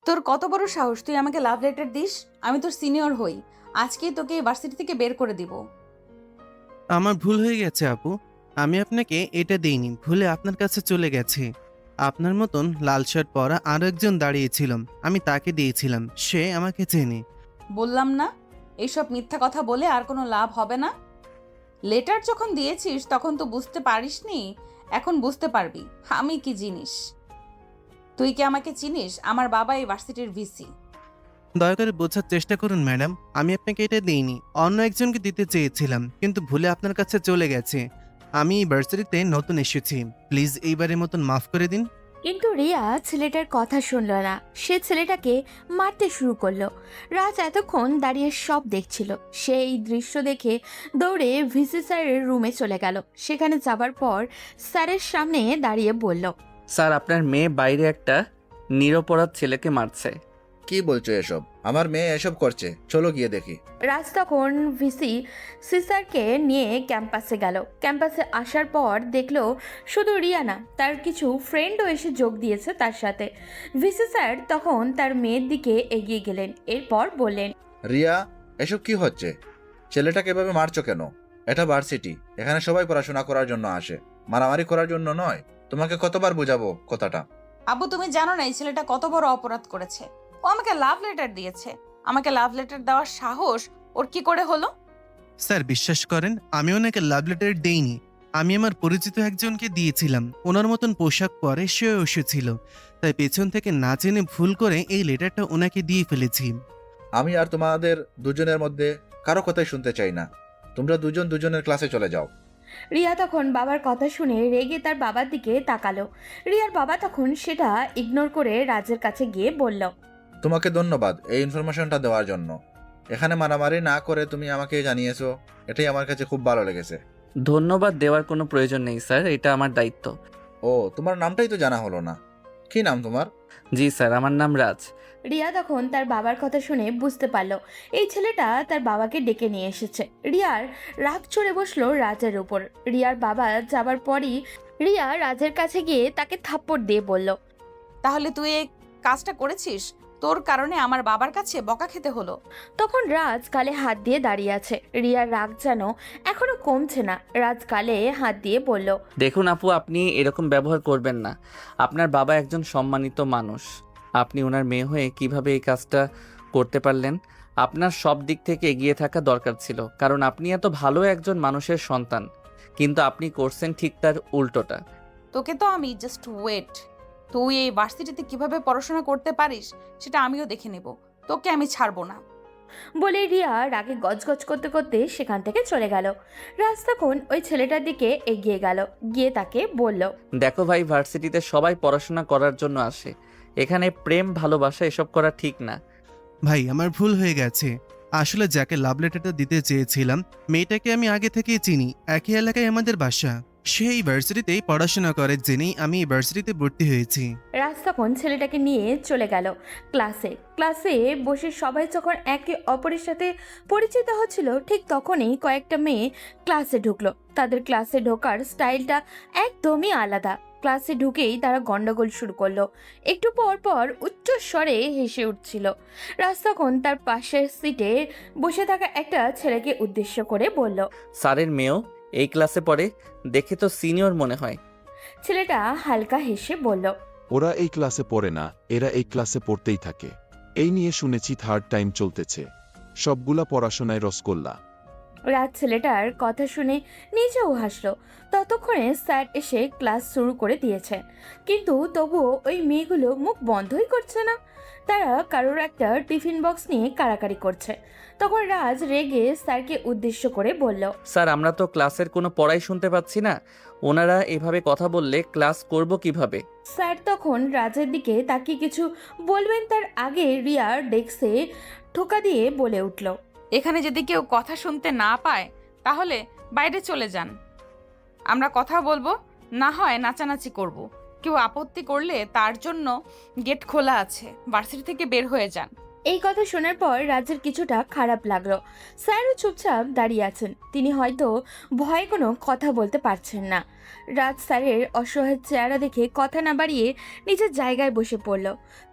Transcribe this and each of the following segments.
তোর কত বড় সাহস, তুই আমাকে লাভ লেটার দিস? আমি তোর সিনিয়র হই। আজকেই তোকে এই ভার্সিটি থেকে বের করে দিব। আমার ভুল হয়ে গেছে আপু। আমি আপনাকে এটা দেইনি, ভুলে আপনার কাছে চলে গেছে। আপনার মতন লাল শার্ট পরা আরো একজন দাঁড়িয়েছিলাম, আমি তাকে দিয়েছিলাম, সে আমাকে চেনে। বললাম না, এইসব মিথ্যা কথা বলে আর কোনো লাভ হবে না। লেটার যখন দিয়েছিস তখন তো বুঝতে পারিসনি, এখন বুঝতে পারবি আমি কি জিনিস। তুই কি আমাকে চিনিস? আমার বাবা এই ভার্সিটির ভিসি। দয়া করে বোঝার চেষ্টা করুন ম্যাডাম, আমি আপনাকে এটা দেইনি, অন্য একজনকে দিতে চেয়েছিলাম, কিন্তু ভুলে আপনার কাছে চলে গেছে। আমি এই ভার্সিটিতে নতুন এসেছি, প্লিজ এইবারের মতন মাফ করে দিন। কিন্তু রিয়া ছেলেটার কথা শুনল না, সে ছেলেটাকে মারতে শুরু করলো। রাজ এতক্ষণ দাঁড়িয়ে সব দেখছিল। সে এই দৃশ্য দেখে দৌড়ে ভিসি স্যারের রুমে চলে গেল। সেখানে যাবার পর স্যারের সামনে দাঁড়িয়ে বলল, স্যার, আপনার মেয়ে বাইরে একটা নিরপরাধ ছেলেকে মারছে। কি বলছো এসব? আমার মেয়ে এসব করছে, চলো গিয়ে দেখি। রাজ তখন ভিসি সিসারকে নিয়ে ক্যাম্পাসে গেল। ক্যাম্পাসে আসার পর দেখলো শুধু রিয়া না, তার কিছু ফ্রেন্ডও এসে যোগ দিয়েছে তার সাথে। ভিসি স্যার তখন তার মেয়ের দিকে এগিয়ে গেলেন, এরপর বললেন, রিয়া, এসব কি হচ্ছে? ছেলেটাকে এভাবে মারছো কেন? এটা ভার্সিটি, এখানে সবাই পড়াশোনা করার জন্য আসে, মারামারি করার জন্য নয়। তোমাকে কতবার বোঝাবো কথাটা? আব্বু, তুমি জানো না এই ছেলেটা কত বড় অপরাধ করেছে? ও আমাকে লাভ লেটার দিয়েছে। আমাকে লাভ লেটার দেওয়ার সাহস ওর কি করে হলো? স্যার বিশ্বাস করেন, আমি ওনাকে লাভ লেটার দেইনি। আমি আমার পরিচিত একজনকে দিয়েছিলাম, ওনার মতন পোশাক পরে সেও এসেছিল, তাই পেছন থেকে না জেনে ভুল করে এই লেটারটা ওনাকে দিয়ে ফেলেছি। আমি আর তোমাদের দুজনের মধ্যে কারো কথাই শুনতে চাই না। তোমরা দুজন দুজনের ক্লাসে চলে যাও। রিয়া তখন বাবার কথা শুনে রেগে তার বাবার দিকে তাকালো। রিয়ার বাবা তখন সেটা ইগনোর করে রাজের কাছে গিয়ে বলল, তোমাকে ধন্যবাদ এই ইনফরমেশনটা দেওয়ার জন্য। এখানে মারামারি না করে তুমি আমাকে জানিয়েছো, এটাই আমার কাছে খুব ভালো লেগেছে। ধন্যবাদ দেওয়ার কোনো প্রয়োজন নেই স্যার, এটা আমার দায়িত্ব। ও, তোমার নামটাই তো জানা হলো না। কি নাম তোমার? জি স্যার, আমার নাম রাজ। রিয়া তখন তার বাবার কথা শুনে বুঝতে পারল এই ছেলেটা তার বাবাকে ডেকে নিয়ে এসেছে। রিয়ার রাগ চড়ে বসলো রাজের উপর। রিয়ার বাবা যাবার পরই রিয়া রাজের কাছে গিয়ে তাকে থাপ্পড় দিয়ে বলল, তাহলে তুই এই কাজটা করেছিস? তোর কারণে আমার বাবার কাছে বকা খেতে হলো। তখন রাজ গালে হাত দিয়ে দাঁড়িয়ে আছে। রিয়ার রাগ যেন এখনো কমছে না। রাজ গালে হাত দিয়ে বলল, দেখুন আপু, আপনি এরকম ব্যবহার করবেন না। আপনার বাবা একজন সম্মানিত মানুষ, আপনি ওনার মেয়ে হয়ে কিভাবে এই কাজটা করতে পারলেন? আপনার সব দিক থেকে এগিয়ে থাকা দরকার ছিল, কারণ আপনি এত ভালো একজন মানুষের সন্তান, কিন্তু আপনি করছেন ঠিক তার উল্টোটা। তোকে তো আমি জাস্ট ওয়েট। তুই এই ভার্সিটিতে কিভাবে পড়াশোনা করতে পারিস সেটা আমিও দেখে নেব। তোকে আমি ছাড়বো না। বলে রিয়া রাগে গজগজ করতে করতে সেখান থেকে চলে গেল। রাজ তখন ওই ছেলেটার দিকে এগিয়ে গেল, গিয়ে তাকে বলল, দেখো ভাই, ভার্সিটিতে সবাই পড়াশোনা করার জন্য আসে, এখানে প্রেম ভালোবাসা এসব করা ঠিক না। ভাই আমার ভুল হয়ে গেছে, আসলে যাকে লাভ লেটারটা দিতে চেয়েছিলাম মেয়েটাকে আমি আগে থেকেই চিনি, একই এলাকায় আমাদের বাসা। সে এই ভার্সিটিতেই পড়াশোনা করে জেনেই আমি এই ভার্সিটিতে ভর্তি হয়েছি। রাজ তখন ছেলেটাকে নিয়ে চলে গেল ক্লাসে। ক্লাসে বসে সবাই যখন একে অপরের সাথে পরিচিত হচ্ছিল, ঠিক তখনই কয়েকটা মেয়ে ক্লাসে ঢুকলো। তাদের ক্লাসে ঢোকার স্টাইলটা একদমই আলাদা। ক্লাসে ঢুকেই তারা গন্ডগোল শুরু করলো। একটু পর পর উচ্চ স্বরে হেসে উঠছিল। রাজ তখন তার পাশের সিটে বসে থাকা একটা ছেলেকে উদ্দেশ্য করে বলল, স্যারের মেয়েও এই ক্লাসে পড়ে, দেখে তো সিনিয়র মনে হয়। ছেলেটা হালকা হেসে বলল, ওরা এই ক্লাসে পড়ে না, এরা এই ক্লাসে পড়তেই থাকে। এই নিয়ে শুনেছি থার্ড টাইম চলতেছে, সবগুলা পড়াশোনায় রসকোল্লা। রাত ছেলেটার কথা শুনে নিজেও হাসলো। ততক্ষণে স্যার এসে ক্লাস শুরু করে দিয়েছে, কিন্তু তবুও ওই মেয়েগুলো মুখ বন্ধই করছে না। তারা কারোর একটা টিফিন বক্স নিয়ে কাড়াকাড়ি করছে। তখন রাজ রেগে স্যারকে উদ্দেশ্য করে বলল, স্যার, আমরা তো ক্লাসের কোনো পড়াই শুনতে পাচ্ছি না, ওনারা এভাবে কথা বললে ক্লাস করব কিভাবে? স্যার তখন রাজের দিকে তাকিয়ে কিছু বলবেন তার আগে রিয়ার ডেস্কে ঠোকা দিয়ে বলে উঠল, এখানে যদি কেউ কথা শুনতে না পায় তাহলে বাইরে চলে যান। আমরা কথা বলবো, না হয় নাচানাচি করব। কেউ আপত্তি করলে তার জন্য গেট খোলা আছে, ভার্সিটি থেকে বের হয়ে যান। এই কথা শোনার পর রাজের কিছুটা খারাপ লাগলো। স্যারও চুপচাপ দাঁড়িয়ে আছেন, তিনি হয়তো ভয়ে কোনো কথা বলতে পারছেন না। রাজ স্যারের অসহায় চেহারা দেখে কথা না বাড়িয়ে নিজের জায়গায় বসে পড়ল।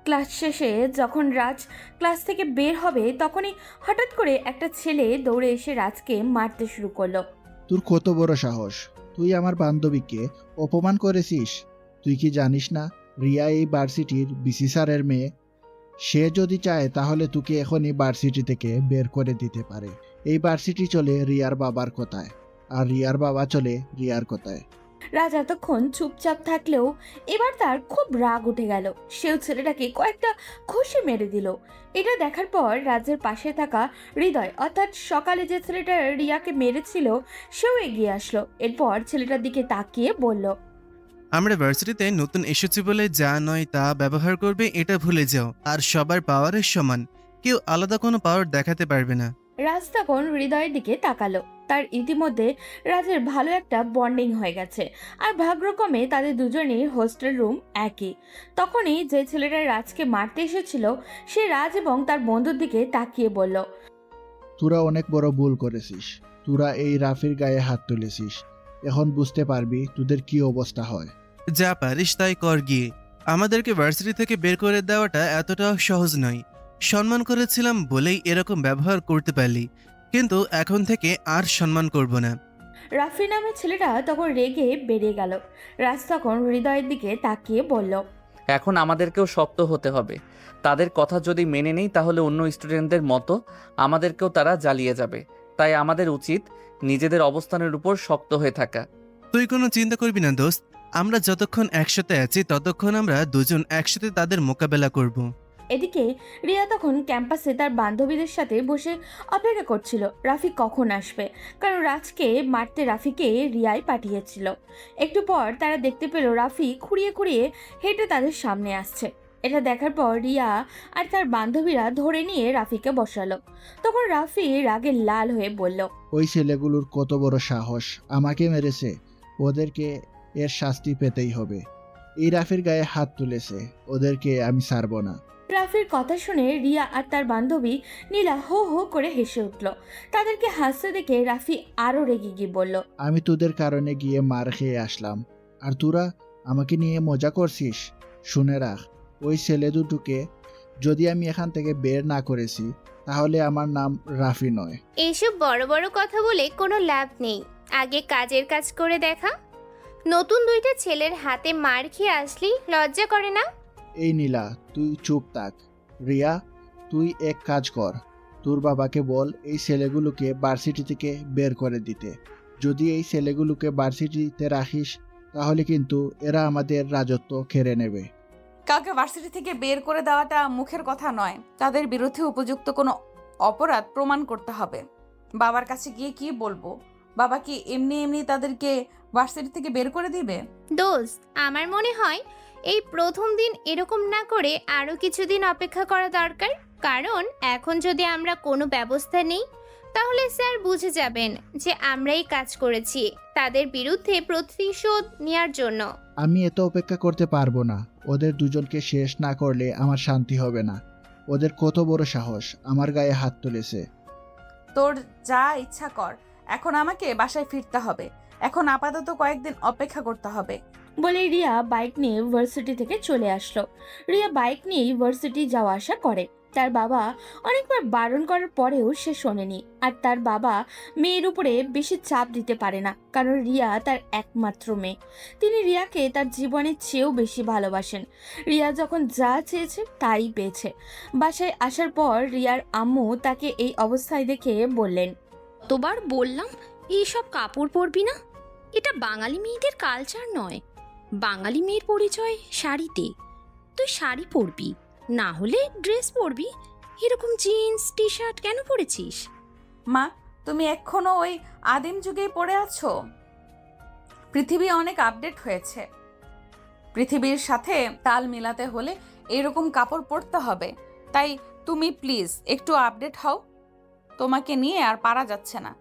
ক্লাস শেষে যখন রাজ ক্লাস থেকে বের হবে তখনই হঠাৎ করে একটা ছেলে দৌড়ে এসে রাজকে মারতে শুরু করলো। তোর কত বড় সাহস! তুই আমার বান্ধবীকে অপমান করেছিস। তুই কি জানিস না রিয়া এই ভার্সিটির বিসি স্যারের মেয়ে? সে যদি চায় তাহলে তোকে এখনই ভার্সিটি থেকে বের করে দিতে পারে। এই ভার্সিটি চলে রিয়ার বাবার কথায়, আর রিয়ার বাবা চলে রিয়ার কথায়। রাজ এতক্ষণ চুপচাপ থাকলেও এবার তার খুব রাগ উঠে গেল। সেও ছেলেটাকে কয়েকটা ঘুষি মেরে দিল। এটা দেখার পর রাজের পাশে থাকা হৃদয়, অর্থাৎ সকালে যে ছেলেটা রিয়াকে মেরেছিল, সেও এগিয়ে আসলো। এরপর ছেলেটার দিকে তাকিয়ে বলল, আমরা ভার্সিটিতে নতুন এসেছি বলে যা নয় তা ব্যবহার করবে এটা ভুলে যাও। আর সবার পাওয়ারের সমান, কেউ আলাদা কোনো পাওয়ার দেখাতে পারবে না। রাজ তখন হৃদয়ের দিকে তাকালো। তার ইতিমধ্যে রাজের ভালো একটা বন্ডিং হয়ে গেছে, আর ভাগ্যক্রমে তাদের দুজনেই হোস্টেল রুম একই। তখনই যে ছেলেটা রাজকে মারতে এসেছিল সে রাজ এবং তার বন্ধুর দিকে তাকিয়ে বলল, তোরা অনেক বড় ভুল করেছিস। তোরা এই রাফির গায়ে হাত তুলেছিস। এখন বুঝতে পারবি তোদের কি অবস্থা হয়। যা পারিস তাই কর গিয়ে। আমাদেরকে ভার্সিটি থেকে বের করে দেওয়াটা এতটাও সহজ নয়। সম্মান করেছিলাম বলেই এরকম ব্যবহার করতে পারলি, কিন্তু এখন থেকে আর সম্মান করব না। রাফি নামের ছেলেটা তখন রেগে বেরিয়ে গেল। রাজ তখন হৃদয়ের দিকে তাকিয়ে বলল, এখন আমাদেরকেও শক্ত হতে হবে। তাদের কথা যদি মেনে নেই তাহলে অন্য স্টুডেন্টদের মতো আমাদেরকেও তারা জ্বালিয়ে যাবে। তাই আমাদের উচিত নিজেদের অবস্থানের উপর শক্ত হয়ে থাকা। তুই কোনো চিন্তা করবি না দোস্ত, আমরা যতক্ষণ একসাথে আছি ততক্ষণ আমরা দুজন একসাথে তাদের মোকাবেলা করব। এদিকে রিয়া তখন ক্যাম্পাসে তার বান্ধবীদের সাথে বসে অপেক্ষা করছিল রাফি কখন আসবে, কারণ রাজকে মারতে রাফিকে রিয়াই পাঠিয়েছিল। একটু পর তারা দেখতে পেল রাফি খুঁড়িয়ে খুঁড়িয়ে হেঁটে তাদের সামনে আসছে। এটা দেখার পর রিয়া আর তার বান্ধবীরা ধরে নিয়ে রাফিকে বসালো। তখন রাফি রাগে লাল হয়ে বলল, ওই ছেলেগুলোর কত বড় সাহস! আমাকে মেরেছে, ওদেরকে এর শাস্তি পেতেই হবে। এই রাফির গায়ে হাত তুলেছে, ওদেরকে আমি ছাড়ব না। রাফির কথা শুনে রিয়া আর তার বান্ধবী নীলা হো হো করে হেসে উঠল। তাদেরকে হাসতে দেখে রাফি আরো রেগে গিয়ে বলল, আমি তোদের কারণে গিয়ে মার খেয়ে আসলাম, আর তোরা আমাকে নিয়ে মজা করছিস। শুনে রাখ, ওই ছেলে দুটোকে যদি আমি এখান থেকে বের না করেছি তাহলে আমার নাম রাফি নয়। এইসব বড় বড় কথা বলে কোনো লাভ নেই, আগে কাজের কাজ করে দেখা। নতুন দুইটা ছেলের হাতে মার খেয়ে আসলি লজ্জা করে না? এই নীলা, তুই চুপ থাক। রিয়া, তুই এক কাজ কর, তোর বাবাকে বল এই ছেলেগুলোকে ভার্সিটি থেকে বের করে দিতে। যদি এই ছেলেগুলোকে ভার্সিটিতে রাখিস তাহলে কিন্তু এরা আমাদের রাজত্ব কেড়ে নেবে। কাউকে ভার্সিটি থেকে বের করে দেওয়াটা মুখের কথা নয়, তাদের বিরুদ্ধে উপযুক্ত কোনো অপরাধ প্রমাণ করতে হবে। বাবার কাছে গিয়ে কি বলবো? বাবা কি এমনি এমনি তাদেরকে ভার্সিটি থেকে বের করে দিবে? দোস্ত, আমার মনে হয় এই প্রথম দিন এরকম না করে আরও কিছুদিন অপেক্ষা করা দরকার। কারণ এখন যদি আমরা কোনো ব্যবস্থা নেই তাহলে স্যার বুঝে যাবেন যে আমরাই কাজ করেছি তাদের বিরুদ্ধে প্রতিশোধ নেওয়ার জন্য। আমি এত অপেক্ষা করতে পারবো না। ওদের দুজনকে শেষ না করলে আমার শান্তি হবে না। ওদের কত বড় সাহস আমার গায়ে হাত তুলেছে। তোর যা ইচ্ছা কর, এখন আমাকে বাসায় ফিরতে হবে। এখন আপাতত কয়েকদিন অপেক্ষা করতে হবে। বলে রিয়া বাইক নিয়ে ভার্সিটি থেকে চলে আসলো। রিয়া বাইক নিয়েই ভার্সিটি যাওয়া আসা করে। তার বাবা অনেকবার বারণ করার পরেও সে শোনেনি। আর তার বাবা মেয়ের উপরে বেশি চাপ দিতে পারে না, কারণ রিয়া তার একমাত্র মেয়ে। তিনি রিয়াকে তার জীবনের চেয়েও বেশি ভালোবাসেন। রিয়া যখন যা চেয়েছে তাই পেয়েছে। বাসায় আসার পর রিয়ার আম্মু তাকে এই অবস্থায় দেখে বললেন, তোবার বললাম এইসব কাপড় পরবি না, এটা বাঙালি মেয়েদের কালচার নয়। বাঙালি মেয়ের পরিচয় শাড়িতে। তুই শাড়ি পরবি, না হলে ড্রেস পরবি। এরকম জিন্স টি শার্ট কেন পরেছিস? মা, তুমি এখনো ওই আদিম যুগেই পড়ে আছো? পৃথিবী অনেক আপডেট হয়েছে। পৃথিবীর সাথে তাল মিলাতে হলে এরকম কাপড় পরতে হবে। তাই তুমি প্লিজ একটু আপডেট হও। তোমাকে নিয়ে আর পারা যাচ্ছে না।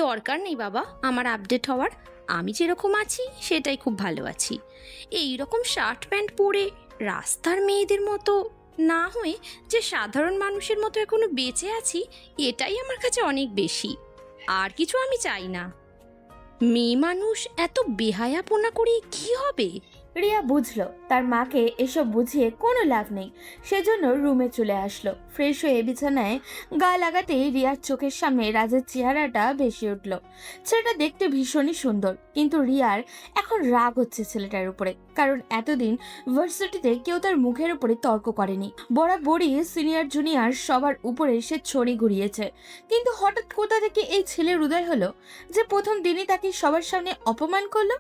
দরকার নেই বাবা আমার আপডেট হওয়ার। আমি যেরকম আছি সেটাই খুব ভালো আছি। এই রকম শার্ট প্যান্ট পরে রাস্তার মেয়েদের মতো না হয়ে যে সাধারণ মানুষের মতো এখনো বেঁচে আছি, এটাই আমার কাছে অনেক বেশি। আর কিছু আমি চাই না। মেয়ে মানুষ এত বেহায়াপনা করে কি হবে? রিয়া বুঝলো তার মাকে এসব বুঝিয়ে কোনো লাভ নেই, সেজন্য রুমে চলে আসলো। ফ্রেশ হয়ে বিছানায় গা লাগাতেই রিয়ার চোখের সামনে রাজের চেহারাটা ভেসে উঠল। ছেলেটা দেখতে ভীষণই সুন্দর, কিন্তু রিয়ার এখন রাগ হচ্ছে ছেলেটার উপরে, কারণ এতদিন ভার্সিটিতে কেউ তার মুখের উপরে তর্ক করেনি। বরাবরই সিনিয়র জুনিয়র সবার উপরে সে ছড়ি ঘুরিয়েছে, কিন্তু হঠাৎ কোথা থেকে এই ছেলের উদয় হলো যে প্রথম দিনই তাকে সবার সামনে অপমান করলো।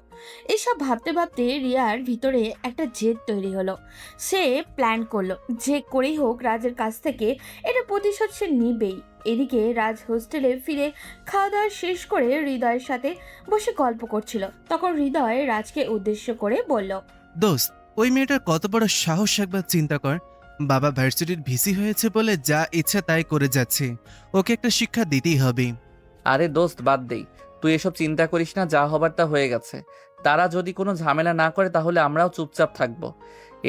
এসব ভাবতে ভাবতে রিয়ার ভিতরে একটা জেদ তৈরি হলো। সে প্ল্যান করলো যে করেই হোক রাজের কাছ থেকে এটা প্রতিশোধ সে নিবেই। এদিকে রাজ হোস্টেলে ফিরে খাওয়া দাওয়া শেষ করে হৃদয়ের সাথে বসে গল্প করছিল। তখন হৃদয় রাজকে উদ্দেশ্য করে বলল, দোস্ত, ওই মেয়েটার কত বড় সাহস একবার চিন্তা কর। বাবা ভার্সিটির ভিসি হয়েছে বলে যা ইচ্ছা তাই করে যাচ্ছে, ওকে একটা শিক্ষা দিতেই হবে। আরে দোস্ত, বাদ দেই, তুই এসব চিন্তা করিস না, যা হবার তা হয়ে গেছে। তারা যদি কোনো ঝামেলা না করে তাহলে আমরাও চুপচাপ থাকবো।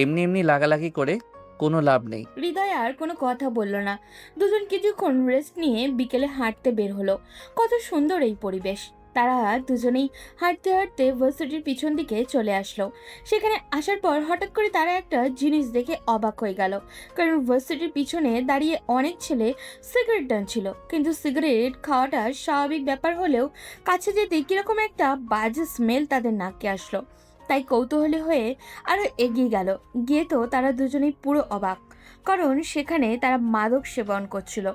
এমনি এমনি লাগালাগি করে কোনো লাভ নেই। হৃদয় আর কোনো কথা বলল না। দুজন কিছুক্ষণ রেস্ট নিয়ে বিকেলে হাঁটতে বের হলো। কত সুন্দর এই পরিবেশ। তারা দুজনেই হাঁটতে হাঁটতে ভার্সিটির পিছন দিকে চলে আসলো। সেখানে আসার পর হঠাৎ করে তারা একটা জিনিস দেখে অবাক হয়ে গেল, কারণ ভার্সিটির পিছনে দাঁড়িয়ে অনেক ছেলে সিগারেট টানছিল। কিন্তু সিগারেট খাওয়াটা স্বাভাবিক ব্যাপার হলেও কাছে যেতে কিরকম একটা বাজে স্মেল তাদের নাকে আসলো। তাই কৌতূহলী হয়ে আরো এগিয়ে গেল। গিয়ে তো তারা দুজনেই পুরো অবাক, কারণ সেখানে তারা মাদক সেবন করছিল।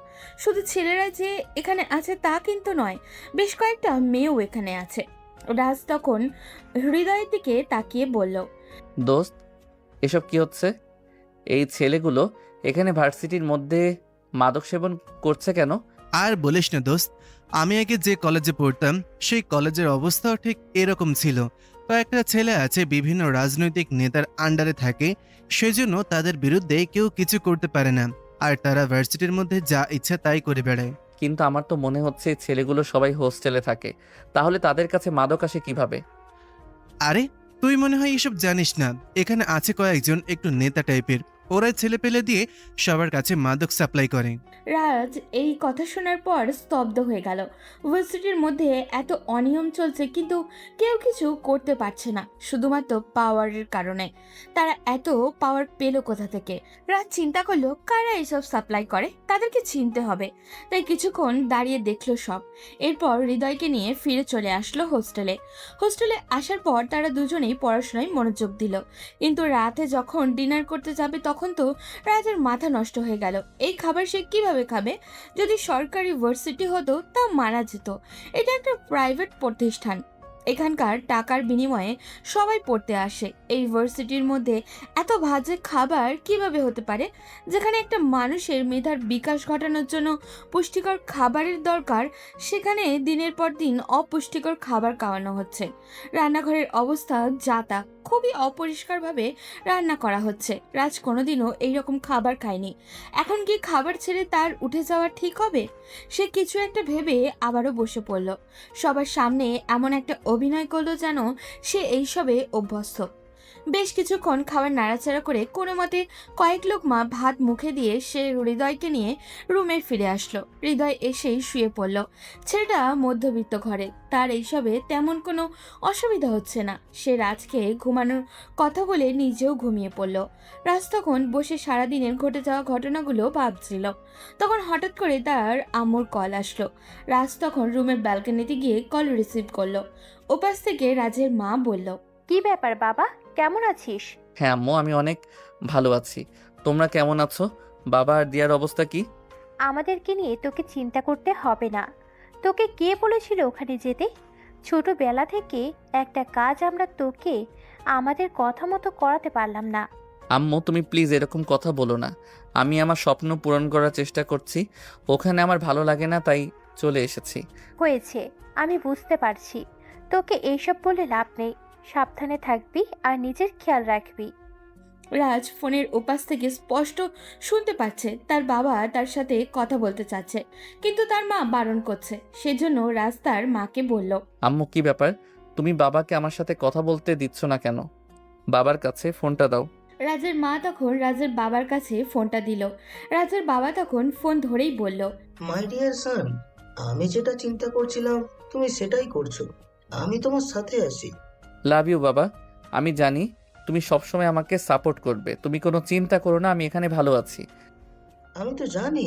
শুধু ছেলেরা যে এখানে আছে তা কিন্তু নয়, বেশ কয়েকটা মেয়েও এখানে আছে। রাজ তখন হৃদয়ের দিকে তাকিয়ে বলল, দোস্ত, এসব কি হচ্ছে? এই ছেলেগুলো এখানে ভার্সিটির মধ্যে মাদক সেবন করছে কেন? আর বলিস না দোস্ত, আমি আগে যে কলেজে পড়তাম সেই কলেজের অবস্থাও ঠিক এরকম ছিল। কয়েকটা ছেলে আছে বিভিন্ন রাজনৈতিক নেতার আন্ডারে থাকে, সেজন্য তাদের বিরুদ্ধে কেউ কিছু করতে পারে না, আর তারা ভার্সিটির মধ্যে যা ইচ্ছা তাই করে বেড়ায়। কিন্তু আমার তো মনে হচ্ছে এই ছেলেগুলো সবাই হোস্টেলে থাকে, তাহলে তাদের কাছে মাদক আসে কিভাবে? আরে তুই মনে হয় এসব জানিস না, এখানে আছে কয়েকজন একটু নেতা টাইপের, ওরা ছেলে পেলে দিয়ে সবার কাছে মাদক সাপ্লাই করে। রাজ এই কথা শোনার পর স্তব্ধ হয়ে গেল। ভার্সিটির মধ্যে এত অনিয়ম চলছে, কিন্তু কেউ কিছু করতে পারছে না, শুধুমাত্র পাওয়ারের কারণে। তারা এত পাওয়ার পেল কোথা থেকে? রাজ চিন্তা করলো কারা এসব সাপ্লাই করে, তাদেরকে চিনতে হবে। তাই কিছুক্ষণ দাঁড়িয়ে দেখলো সব। এরপর হৃদয়কে নিয়ে ফিরে চলে আসলো হোস্টেলে। হোস্টেলে আসার পর তারা দুজনেই পড়াশোনায় মনোযোগ দিল। কিন্তু রাতে যখন ডিনার করতে যাবে তখন তো রাজের মাথা নষ্ট হয়ে গেল। এই খাবার সে কিভাবে খাবে? যদি সরকারি ভার্সিটি হতো তা মানা যেত, এটা একটা প্রাইভেট প্রতিষ্ঠান, এখানকার টাকার বিনিময়ে সবাই পড়তে আসে। এই ভার্সিটির মধ্যে এত বাজে খাবার কিভাবে হতে পারে, যেখানে একটা মানুষের মেধার বিকাশ ঘটানোর জন্য পুষ্টিকর খাবারের দরকার, সেখানে দিনের পর দিন অপুষ্টিকর খাবার খাওয়ানো হচ্ছে। রান্নাঘরের অবস্থা যাতা, খুবই অপরিষ্কারভাবে রান্না করা হচ্ছে। রাজ কোনোদিনও এইরকম খাবার খায়নি। এখন কি খাবার ছেড়ে তার উঠে যাওয়া ঠিক হবে? সে কিছু একটা ভেবে আবারও বসে পড়ল। সবার সামনে এমন একটা অভিনয় করলো যেন সে এইসবে অভ্যস্ত। বেশ কিছুক্ষণ খাবার নাড়াচাড়া করে কোনো মতে কয়েক লোকমা ভাত মুখে দিয়ে সে হৃদয়কে নিয়ে রুমে ফিরে আসলো। হৃদয় এসেই শুয়ে পড়ল। ছেলেটা মধ্যবিত্ত ঘরে, তার এইসবে তেমন কোনো অসুবিধা হচ্ছে না। সে রাজকে ঘুমানোর কথা বলে নিজেও ঘুমিয়ে পড়ল। রাজ তখন বসে সারাদিনের ঘটে যাওয়া ঘটনাগুলো ভাবছিল। তখন হঠাৎ করে তার আম্মুর কল আসলো। রাজ তখন রুমের ব্যালকনিতে গিয়ে কল রিসিভ করলো। ওপাশ থেকে রাজের মা বলল, কি ব্যাপার বাবা, কেমন আছিস? হ্যাঁ আম্মু, আমি অনেক ভালো আছি। তোমরা কেমন আছো? বাবা আর দিয়ার অবস্থা কি? আমাদেরকে নিয়ে তোকে চিন্তা করতে হবে না। তোকে কে বলেছিল ওখানে যেতে? ছোটবেলা থেকে একটা কাজ আমরা তোকে আমাদের কথা মতো করাতে পারলাম না। আম্মু, তুমি প্লিজ এরকম কথা বলো না। আমি আমার স্বপ্ন পূরণ করার চেষ্টা করছি, ওখানে আমার ভালো লাগে না, তাই চলে এসেছি। হয়েছে, আমি বুঝতে পারছি। তোকে এইসব বলে লাভ নেই। সাবধানে থাকবি আর নিজের খেয়াল রাখবি। রাজ ফোনের ওপাশ থেকে স্পষ্ট শুনতে পাচ্ছে তার বাবা তার সাথে কথা বলতে চাচ্ছে, কিন্তু তার মা বারণ করছে। সেজন্য রাজ তার মাকে বলল, আম্মু, কি ব্যাপার? তুমি বাবাকে আমার সাথে কথা বলতে দিচ্ছ না কেন? বাবার কাছে ফোনটা দাও। রাজের মা তখন রাজের বাবার কাছে ফোনটা দিল। রাজের বাবা তখন ফোন ধরেই বলল, মাই ডিয়ার সান, আমি যেটা চিন্তা করছিলাম তুমি সেটাই করছো। আমি তোমার সাথে আছি। লাভ ইউ বাবা। আমি জানি তুমি সবসময় আমাকে সাপোর্ট করবে, তুমি কোনো চিন্তা করো না, আমি এখানে ভালো আছি। আমি তো জানি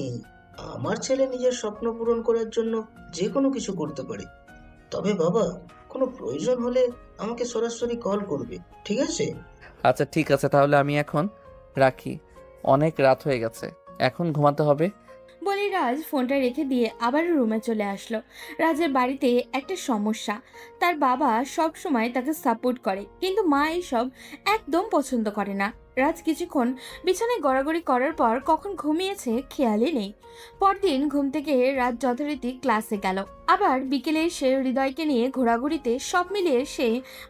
আমার ছেলে নিজের স্বপ্ন পূরণ করার জন্য যে কোনো কিছু করতে পারে। তবে বাবা, কোনো প্রয়োজন হলে আমাকে সরাসরি কল করবে, ঠিক আছে? আচ্ছা ঠিক আছে, তাহলে আমি এখন রাখি, অনেক রাত হয়ে গেছে, এখন ঘুমাতে হবে। বলে রাজ ফোনটা রেখে দিয়ে আবার রুমে চলে আসলো। রাজের বাড়িতে একটা সমস্যা, তার বাবা সব সময় তাকে সাপোর্ট করে, কিন্তু মা এইসব একদম পছন্দ করে না। রাজ কিছুক্ষণ বিছানায় গড়াগড়ি করার পর কখন ঘুমিয়েছে খেয়ালই নেই। পরদিন ঘুম থেকে রাত যথারীতি ক্লাসে গেল। আবার বিকেলে সে হৃদয়কে নিয়ে ঘোরাঘুরিতে সব মিলিয়ে সে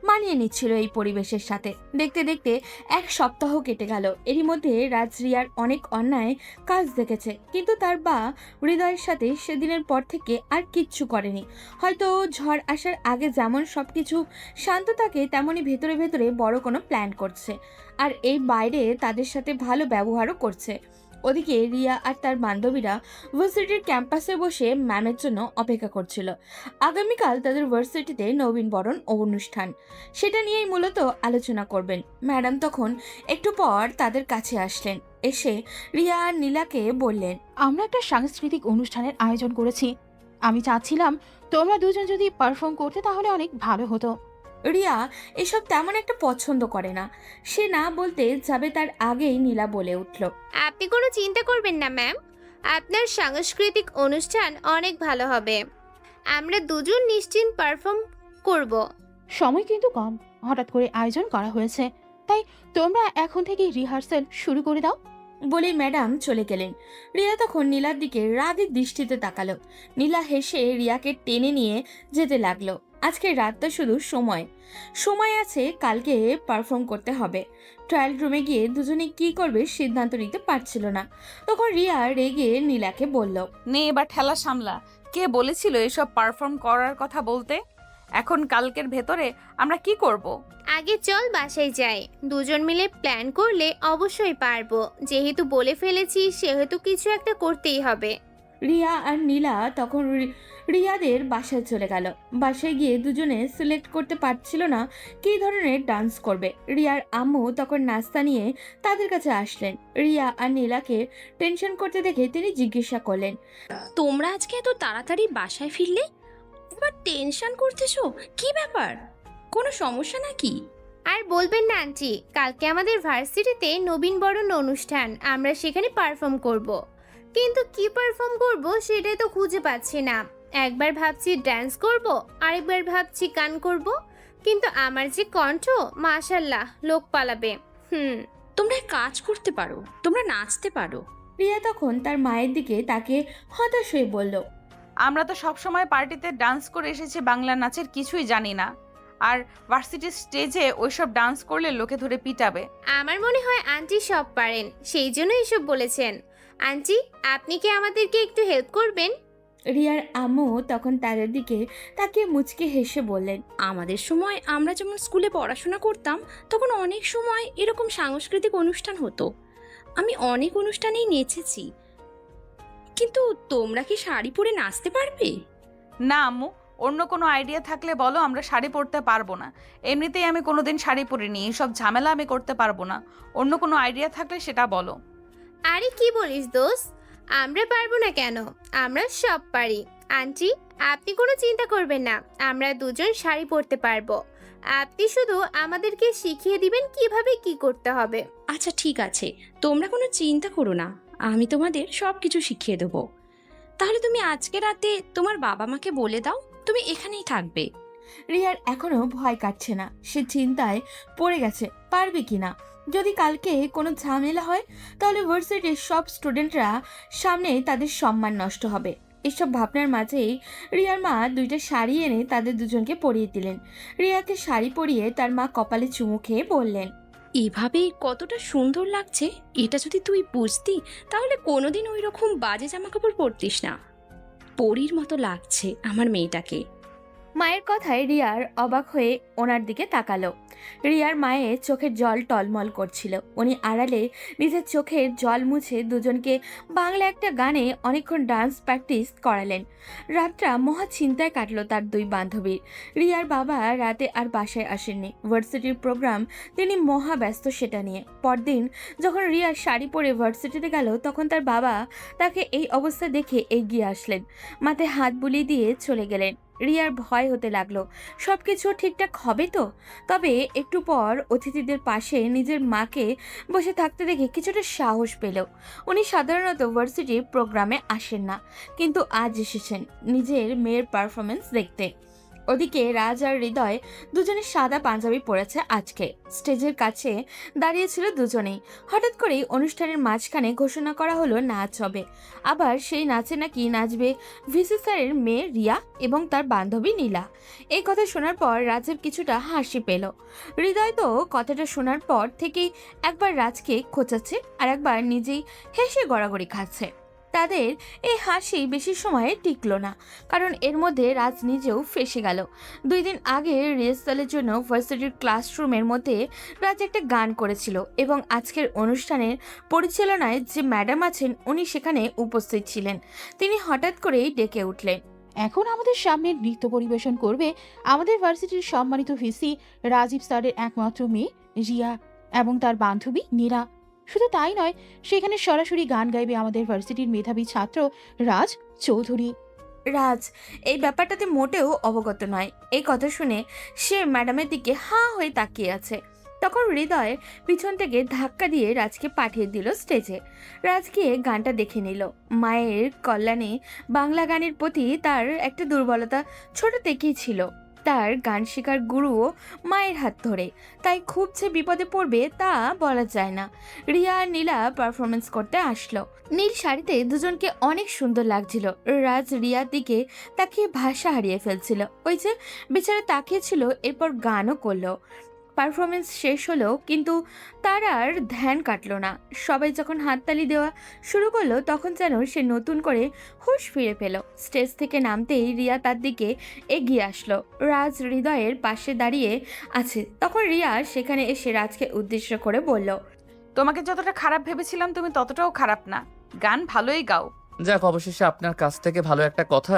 মানিয়ে নিচ্ছিল এই পরিবেশের সাথে। দেখতে দেখতে এক সপ্তাহ কেটে গেল। এরই মধ্যে রাজ রিয়ার অনেক অন্যায় কাজ দেখেছে, কিন্তু তার বা হৃদয়ের সাথে সেদিনের পর থেকে আর কিচ্ছু করেনি। হয়তো ঝড় আসার আগে যেমন সবকিছু শান্ত থাকে, তেমনই ভেতরে ভেতরে বড় কোনো প্ল্যান করছে, আর এই বাইরে তাদের সাথে ভালো ব্যবহারও করছে। ওদিকে রিয়া আর তার বান্ধবীরা ভার্সিটির ক্যাম্পাসে বসে ম্যামের জন্য অপেক্ষা করছিল। আগামীকাল তাদের ভার্সিটিতে নবীনবরণ অনুষ্ঠান, সেটা নিয়েই মূলত আলোচনা করবেন। ম্যাডাম তখন একটু পর তাদের কাছে আসলেন। এসে রিয়া আর নীলাকে বললেন, আমরা একটা সাংস্কৃতিক অনুষ্ঠানের আয়োজন করেছি, আমি চাচ্ছিলাম তোমরা দুজন যদি পারফর্ম করতে তাহলে অনেক ভালো হতো। রিয়া এসব তেমন একটা পছন্দ করে না। সে না বলতে যাবে তার আগেই নীলা বলে উঠল, আপনি কোনো চিন্তা করবেন না ম্যাম, আপনার সাংস্কৃতিক অনুষ্ঠান অনেক ভালো হবে। আমরা দুজন নিশ্চিন্ত পারফর্ম করব। সময় কিন্তু কম, হঠাৎ করে আয়োজন করা হয়েছে, তাই তোমরা এখন থেকেই রিহার্সাল শুরু করে দাও। বলে ম্যাডাম চলে গেলেন। রিয়া তখন নীলার দিকে রাগের দৃষ্টিতে তাকালো। নীলা হেসে রিয়াকে টেনে নিয়ে যেতে লাগলো। আজকে রাতটা শুধু সময় আছে, কালকে পারফর্ম করতে হবে। ট্রায়াল রুমে গিয়ে দুজনে কি করবে সিদ্ধান্ত নিতে পারছিল না। তখন রিয়া রেগে নীলাকে বলল, নে এবার ঠেলা সামলা, কে বলেছিল এসব পারফর্ম করার কথা বলতে? এখন কালকের ভেতরে আমরা কি করব? আগে চল বাসায় যাই, দুজন মিলে প্ল্যান করলে অবশ্যই পারবো। যেহেতু বলে ফেলেছি সেহেতু কিছু একটা করতেই হবে। রিয়া আর নীলা তখন রিয়াদের বাসায় চলে গেল। বাসায় গিয়ে দুজনে সিলেক্ট করতে পারছিল না কী ধরনের ডান্স করবে। রিয়ার আম্মু তখন নাস্তা নিয়ে তাদের কাছে আসলেন। রিয়া আর নীলাকে টেনশন করতে দেখে তিনি জিজ্ঞাসা করলেন, তোমরা আজকে এত তাড়াতাড়ি বাসায় ফিরলে? এবার টেনশন করতেছো, কি ব্যাপার? কোনো সমস্যা নাকি? আর বলবেন না আন্টি, কালকে আমাদের ভার্সিটিতে নবীনবরণ অনুষ্ঠান, আমরা সেখানে পারফর্ম করব। কিন্তু কি পারফর্ম করব সেটাই তো খুঁজে পাচ্ছি না। একবার ভাবছি ডান্স করব, আরেকবার ভাবছি গান করব, কিন্তু আমার যে কণ্ঠ, মাশাল্লাহ, লোক পালাবে। তোমরা এক কাজ করতে পারো, তোমরা নাচতে পারো। রিয়া তখন তার মায়ের দিকে তাকে হতাশ হয়ে বলল, আমরা তো সবসময় পার্টিতে ডান্স করে এসেছি, বাংলা নাচের কিছুই জানি না, আর ভার্সিটির স্টেজে ওইসব ডান্স করলে লোকে ধরে পিটাবে। আমার মনে হয় আন্টি সব পারেন, সেই জন্য এসব বলেছেন। আন্টি, আপনি কি আমাদেরকে একটু হেল্প করবেন? রিয়ার আম্মু তখন তাদের দিকে তাকিয়ে মুচকে হেসে বললেন, আমাদের সময় আমরা যেমন স্কুলে পড়াশোনা করতাম তখন অনেক সময় এরকম সাংস্কৃতিক অনুষ্ঠান হতো। আমি অনেক অনুষ্ঠানেই নেচেছি, কিন্তু তোমরা কি শাড়ি পরে নাচতে পারবে? না আম্মু, অন্য কোনো আইডিয়া থাকলে বলো, আমরা শাড়ি পরতে পারবো না। এমনিতেই আমি কোনোদিন শাড়ি পরিনি, এইসব ঝামেলা আমি করতে পারবো না। অন্য কোনো আইডিয়া থাকলে সেটা বলো। আরে কি বলিস দোস্ত, আমরা পারবো না কেন? আমরা সব পারি। আন্টি, আপনি কোনো চিন্তা করবেন না, আমরা দুজন শাড়ি পরতে পারবো। আপনি শুধু আমাদেরকে শিখিয়ে দিবেন কিভাবে কি করতে হবে। আচ্ছা ঠিক আছে, তোমরা কোনো চিন্তা করো না, আমি তোমাদের সব কিছু শিখিয়ে দেবো। তাহলে তুমি আজকে রাতে তোমার বাবা মাকে বলে দাও তুমি এখানেই থাকবে। রিয়ার এখনো ভয় কাটছে না, সে চিন্তায় পড়ে গেছে পারবে কিনা। যদি কালকে কোনো ঝামেলা হয় তাহলে ভার্সিটির সব স্টুডেন্টরা সামনে তাদের সম্মান নষ্ট হবে। এসব ভাবনার মাঝেই রিয়ার মা দুইটা শাড়ি এনে তাদের দুজনকে পরিয়ে দিলেন। রিয়াকে শাড়ি পরিয়ে তার মা কপালে চুমু খেয়ে বললেন, এভাবে কতটা সুন্দর লাগছে, এটা যদি তুই বুঝতি তাহলে কোনোদিন ওই রকম বাজে জামা কাপড় পরতিস না। পরীর মতো লাগছে আমার মেয়েটাকে। মায়ের কথায় রিয়ার অবাক হয়ে ওনার দিকে তাকালো। রিয়ার মায়ের চোখের জল টলমল করছিল। উনি আড়ালে নিজের চোখের জল মুছে দুজনকে বাংলা একটা গানে অনেকক্ষণ ডান্স প্র্যাকটিস করালেন। রাতটা মহা চিন্তায় কাটলো তার দুই বান্ধবীর। রিয়ার বাবা রাতে আর বাসায় আসেননি, ভার্সিটির প্রোগ্রাম, তিনি মহা ব্যস্ত সেটা নিয়ে। পরদিন যখন রিয়া শাড়ি পরে ভার্সিটিতে গেল তখন তার বাবা তাকে এই অবস্থা দেখে এগিয়ে আসলেন, মাথায় হাত বুলিয়ে দিয়ে চলে গেলেন। রিয়ার ভয় হতে লাগলো সব কিছু ঠিকঠাক হবে তো। তবে একটু পর অতিথিদের পাশে নিজের মাকে বসে থাকতে দেখে কিছুটা সাহস পেল। উনি সাধারণত ভার্সিটির প্রোগ্রামে আসেন না, কিন্তু আজ এসেছেন নিজের মেয়ের পারফরমেন্স দেখতে। ওদিকে রাজ আর হৃদয় দুজনে সাদা পাঞ্জাবি পরেছে। আজকে স্টেজের কাছে দাঁড়িয়েছিল দুজনেই। হঠাৎ করেই অনুষ্ঠানের মাঝখানে ঘোষণা করা হলো নাচ হবে। আবার সেই নাচে নাকি নাচবে ভিসি স্যারের মেয়ে রিয়া এবং তার বান্ধবী নীলা। এই কথা শোনার পর রাজের কিছুটা হাসি পেল। হৃদয় তো কথাটা শোনার পর থেকেই একবার রাজকে খোঁচাচ্ছে আর একবার নিজেই হেসে গড়াগড়ি খাচ্ছে। তাদের এই হাসি বেশি সময়ে টিকলো না, কারণ এর মধ্যে রাজ নিজেও ফেঁসে গেল। 2 দিন আগে রিহার্সালের জন্য ভার্সিটির ক্লাসরুমের মধ্যে রাজ একটা গান করেছিল এবং আজকের অনুষ্ঠানের পরিচালনায় যে ম্যাডাম আছেন উনি সেখানে উপস্থিত ছিলেন। তিনি হঠাৎ করেই ডেকে উঠলেন, এখন আমাদের সামনে নৃত্য পরিবেশন করবে আমাদের ভার্সিটির সম্মানিত ভিসি রাজীব স্যারের একমাত্র মেয়ে রিয়া এবং তার বান্ধবী নীরা। শুধু তাই নয়, সেখানে সরাসরি গান গাইবে আমাদের ভার্সিটির মেধাবী ছাত্র রাজ চৌধুরী। রাজ এই ব্যাপারটাতে মোটেও অবগত নয়। এই কথা শুনে সে ম্যাডামের দিকে হাঁ হয়ে তাকিয়ে আছে। তখন হৃদয় পিছন থেকে ধাক্কা দিয়ে রাজকে পাঠিয়ে দিল স্টেজে। রাজ গিয়ে গানটা দেখে নিল। মায়ের কল্যাণে বাংলা গানের প্রতি তার একটা দুর্বলতা ছোট থেকেই ছিল। তার গান শেখার গুরুও মায়ের হাত ধরে, তাই খুব যে বিপদে পড়বে তা বলা যায় না। রিয়া আর নীলা পারফরমেন্স করতে আসলো। নীল শাড়িতে দুজনকে অনেক সুন্দর লাগছিল। রাজ রিয়ার দিকে তাকিয়ে ভাষা হারিয়ে ফেলছিল। ওই যে বেচারা তাকিয়েছিল, এরপর গানও করলো। পারফরমেন্স শেষ হলো, কিন্তু তার আর ধ্যান কাটলো না। সবাই যখন হাততালি দেওয়া শুরু করলো তখন যেন সে নতুন করে হুঁশ ফিরে পেল। স্টেজ থেকে নামতেই রিয়া তার দিকে এগিয়ে আসলো। রাজ হৃদয়ের পাশে দাঁড়িয়ে আছে। তখন রিয়া সেখানে এসে রাজকে উদ্দেশ্য করে বলল, তোমাকে যতটা খারাপ ভেবেছিলাম তুমি ততটাও খারাপ না, গান ভালোই গাও। যাক, অবশেষে আপনার কাছ থেকে ভালো একটা কথা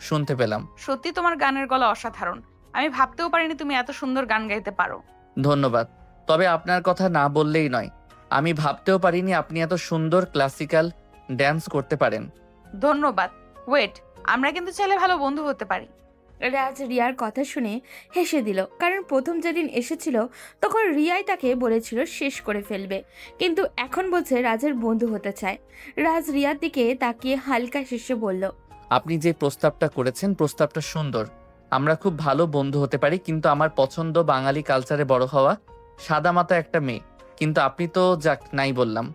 শুনতে পেলাম। সত্যি তোমার গানের গলা অসাধারণ, আমি ভাবতেও পারিনি তুমি এত সুন্দর গান গাইতে পারো। ধন্যবাদ। তবে আপনার কথা না বললেই নয়, আমি ভাবতেও পারিনি আপনি এত সুন্দর ক্লাসিক্যাল ড্যান্স করতে পারেন। ধন্যবাদ। ওয়েট, আমরা কিন্তু চাইলে ভালো বন্ধু হতে পারি। রাজ রিয়ার কথা শুনে হেসে দিল, কারণ প্রথম যেদিন এসেছিল তখন রিয়াই তাকে বলেছিল শেষ করে ফেলবে, কিন্তু এখন বলছে রাজের বন্ধু হতে চায়। রাজ রিয়ার দিকে তাকিয়ে হালকা হেসে বলল, আপনি যে প্রস্তাবটা করেছেন প্রস্তাবটা সুন্দর, আমরা খুব ভালো বন্ধু হতে পারি, কিন্তু আমার পছন্দ বাঙালি কালচারে বড় হওয়া সাদামাটা একটা মেয়ে। কিন্তু আপনি তো যাক নাই বললাম।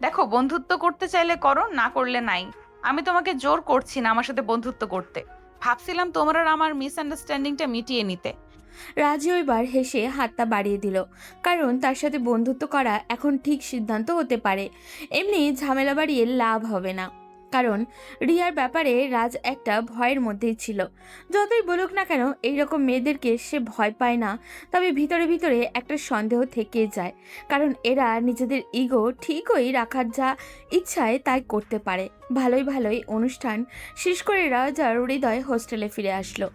দেখো, বন্ধুত্ব করতে চাইলে করো, না করলে নাই। আমি তোমাকে জোর করছি না আমার সাথে বন্ধুত্ব করতে, ভাবছিলাম তোমার আর আমার মিসআন্ডারস্ট্যান্ডিংটা মিটিয়ে নিতে। রাজও এবার হেসে হাতটা বাড়িয়ে দিল, কারণ তার সাথে বন্ধুত্ব করা এখন ঠিক সিদ্ধান্ত হতে পারে। এমনি ঝামেলা বাড়িয়ে লাভ হবে না, কারণ রিয়ার ব্যাপারে রাজ একটা ভয়ের মধ্যেই ছিল। যতই বলুক না কেন এইরকম মেয়েদেরকে সে ভয় পায় না, তবে ভিতরে ভিতরে একটা সন্দেহ থেকে যায়, কারণ এরা নিজেদের ইগো ঠিকই রাখার যা ইচ্ছায় তাই করতে পারে। ভালোই ভালোই অনুষ্ঠান শেষ করে রাজ আর হৃদয় হোস্টেলে ফিরে আসলো।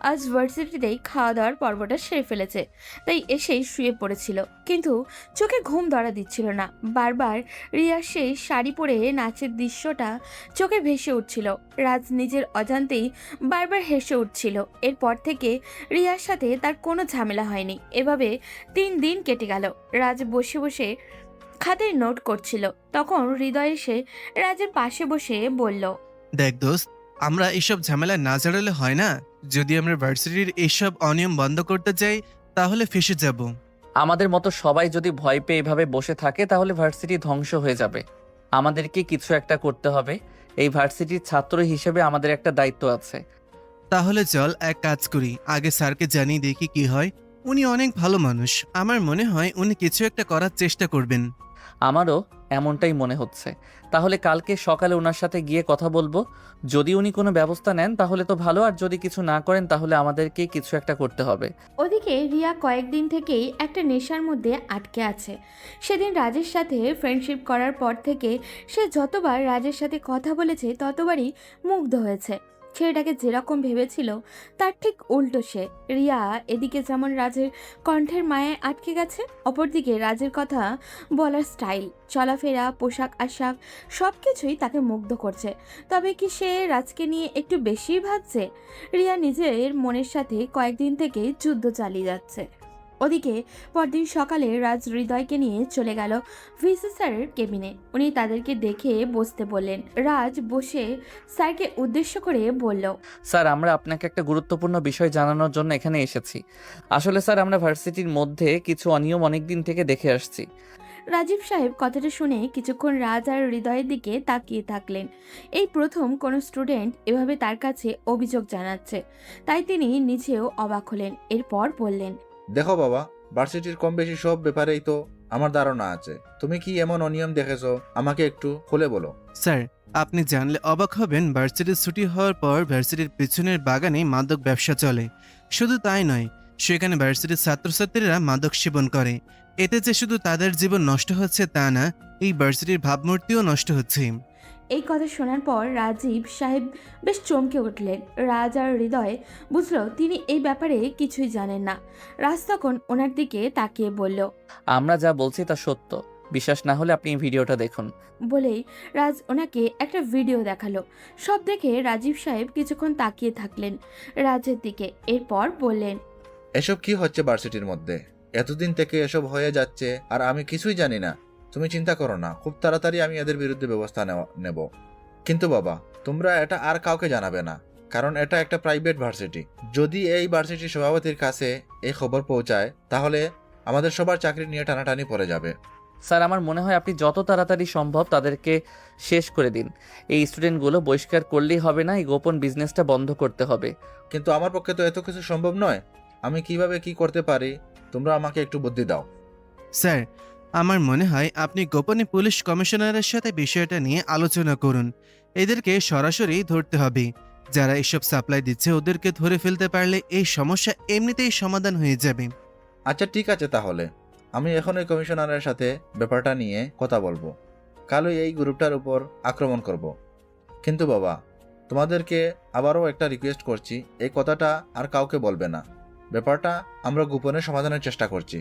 আজ ভার্সিটিতেই খাওয়া দাওয়ার পর্বটা সেরে ফেলেছে, তাই এসেই শুয়ে পড়েছিল, কিন্তু চোখে ঘুম ধরা দিচ্ছিল না। বারবার রিয়ার সেই শাড়ি পরে নাচের দৃশ্যটা চোখে ভেসে উঠছিল। রাজ নিজের অজান্তেই বারবার হেসে উঠছিল। এরপর থেকে রিয়ার সাথে তার কোনো ঝামেলা হয়নি। এভাবে 3 দিন কেটে গেল। রাজ বসে বসে খাতায় নোট করছিল, তখন হৃদয় এসে রাজের পাশে বসে বলল, দেখ দোস্ত, আমরা এসব ঝামেলা না জড়ালে হয় না। যদি আমরা ভার্সিটির এসব অনিয়ম বন্ধ করতে চাই তাহলে ফেসে যাব। আমাদের মতো সবাই যদি ভয় পেয়ে এভাবে বসে থাকে তাহলে ভার্সিটি ধ্বংস হয়ে যাবে। আমাদেরকে কিছু একটা করতে হবে। এই ভার্সিটির ছাত্র হিসেবে আমাদের একটা দায়িত্ব আছে। তাহলে চল এক কাজ করি, আগে স্যারকে জানিয়ে দেখি কি হয়। উনি অনেক ভালো মানুষ, আমার মনে হয় উনি কিছু একটা করার চেষ্টা করবেন। আমারও এমনটাই মনে হচ্ছে। তাহলে কালকে সকালে ওনার সাথে গিয়ে কথা বলবো। যদি উনি কোনো ব্যবস্থা নেন তাহলে তো ভালো, আর যদি কিছু না করেন তাহলে আমাদেরকে কিছু একটা করতে হবে। ওদিকে রিয়া কয়েকদিন থেকেই একটা নেশার মধ্যে আটকে আছে। সেদিন রাজের সাথে ফ্রেন্ডশিপ করার পর থেকে সে যতবার রাজের সাথে কথা বলেছে ততবারই মুগ্ধ হয়েছে। ছেলেটাকে যেরকম ভেবেছিল তার ঠিক উল্টো সে। রিয়া এদিকে যেমন রাজের কণ্ঠের মায়ায় আটকে গেছে, অপরদিকে রাজের কথা বলার স্টাইল, চলাফেরা, পোশাক আশাক সব কিছুই তাকে মুগ্ধ করছে। তবে কি সে রাজকে নিয়ে একটু বেশিই ভাবছে? রিয়া নিজের মনের সাথে কয়েকদিন থেকে যুদ্ধ চালিয়ে যাচ্ছে। ওদিকে পরদিন সকালে রাজ হৃদয়কে নিয়ে চলে গেল ভিসি স্যারের কেবিনে। উনি তাদেরকে দেখে বসতে বললেন। রাজ বসে স্যারকে উদ্দেশ্য করে বলল, স্যার, আমরা আপনাকে একটা গুরুত্বপূর্ণ বিষয় জানানোর জন্য এখানে এসেছি। আসলে স্যার, আমরা ভার্সিটির মধ্যে কিছু অনিয়ম অনেক দিন থেকে দেখে আসছি। রাজীব সাহেব কথাটা শুনে কিছুক্ষণ রাজ আর হৃদয়ের দিকে তাকিয়ে থাকলেন। এই প্রথম কোনো স্টুডেন্ট এভাবে তার কাছে অভিযোগ জানাচ্ছে, তাই তিনি নিজেও অবাক হলেন। এরপর বললেন, দেখো বাবা, ভার্সিটির কম বেশি সব ব্যাপারেই তো আমার ধারণা আছে। তুমি কি এমন অনিয়ম দেখেছো আমাকে একটু খুলে বলো। স্যার, আপনি জানলে অবাক হবেন, ভার্সিটির ছুটি হওয়ার পর ভার্সিটির পিছনের বাগানে মাদক ব্যবসা চলে। শুধু তাই নয়, সেখানে ভার্সিটির ছাত্রছাত্রীরা মাদক সেবন করে। এতে যে শুধু তাদের জীবন নষ্ট হচ্ছে তা না, এই ভার্সিটির ভাবমূর্তিও নষ্ট হচ্ছে। এই কথা শোনার পর রাজীব সাহেব বেশ চমকে উঠলেন। রাজ আর হৃদয় বুঝলো তিনি এই ব্যাপারে কিছুই জানেন না। রাজ তখন ওনার দিকে তাকিয়ে বলল, আমরা যা বলছি তা সত্য। বিশ্বাস না হলে আপনি এই ভিডিওটা দেখুন। বলেই রাজ ওনাকে একটা ভিডিও দেখালো। সব দেখে রাজীব সাহেব কিছুক্ষণ তাকিয়ে থাকলেন রাজের দিকে। এরপর বললেন, এসব কি হচ্ছে ভার্সিটির মধ্যে? এতদিন থেকে এসব হয়ে যাচ্ছে আর আমি কিছুই জানি না। তুমি চিন্তা করো না, খুব তাড়াতাড়ি আমি এদের বিরুদ্ধে ব্যবস্থা নেব। কিন্তু বাবা, তোমরা এটা আর কাউকে জানাবে না, কারণ এটা একটা প্রাইভেট ভার্সিটি। যদি এই ভার্সিটির সভাপতির কাছে এই খবর পৌঁছায় তাহলে আমাদের সবার চাকরি নিয়ে টানাটানি পড়ে যাবে। স্যার, আমার মনে হয় আপনি যত তাড়াতাড়ি সম্ভব তাদেরকে শেষ করে দিন। এই স্টুডেন্টগুলো বহিষ্কার করলেই হবে না, এই গোপন বিজনেসটা বন্ধ করতে হবে। কিন্তু আমার পক্ষে তো এত কিছু সম্ভব নয়। আমি কিভাবে কি করতে পারি, তোমরা আমাকে একটু বুদ্ধি দাও। স্যার, আমার মনে হয় আপনি গোপনে পুলিশ কমিশনারের সাথে বিষয়টা নিয়ে আলোচনা করুন। এদেরকে সরাসরি ধরতে হবে। যারা এসব সাপ্লাই দিচ্ছে ওদেরকে ধরে ফেলতে পারলে এই সমস্যা এমনিতেই সমাধান হয়ে যাবে। আচ্ছা ঠিক আছে, তাহলে আমি এখন ওই কমিশনারের সাথে ব্যাপারটা নিয়ে কথা বলবো। কালই এই গ্রুপটার উপর আক্রমণ করব। কিন্তু বাবা, তোমাদেরকে আবারও একটা রিকোয়েস্ট করছি, এই কথাটা আর কাউকে বলবে না। ব্যাপারটা আমরা গোপনে সমাধানের চেষ্টা করছি।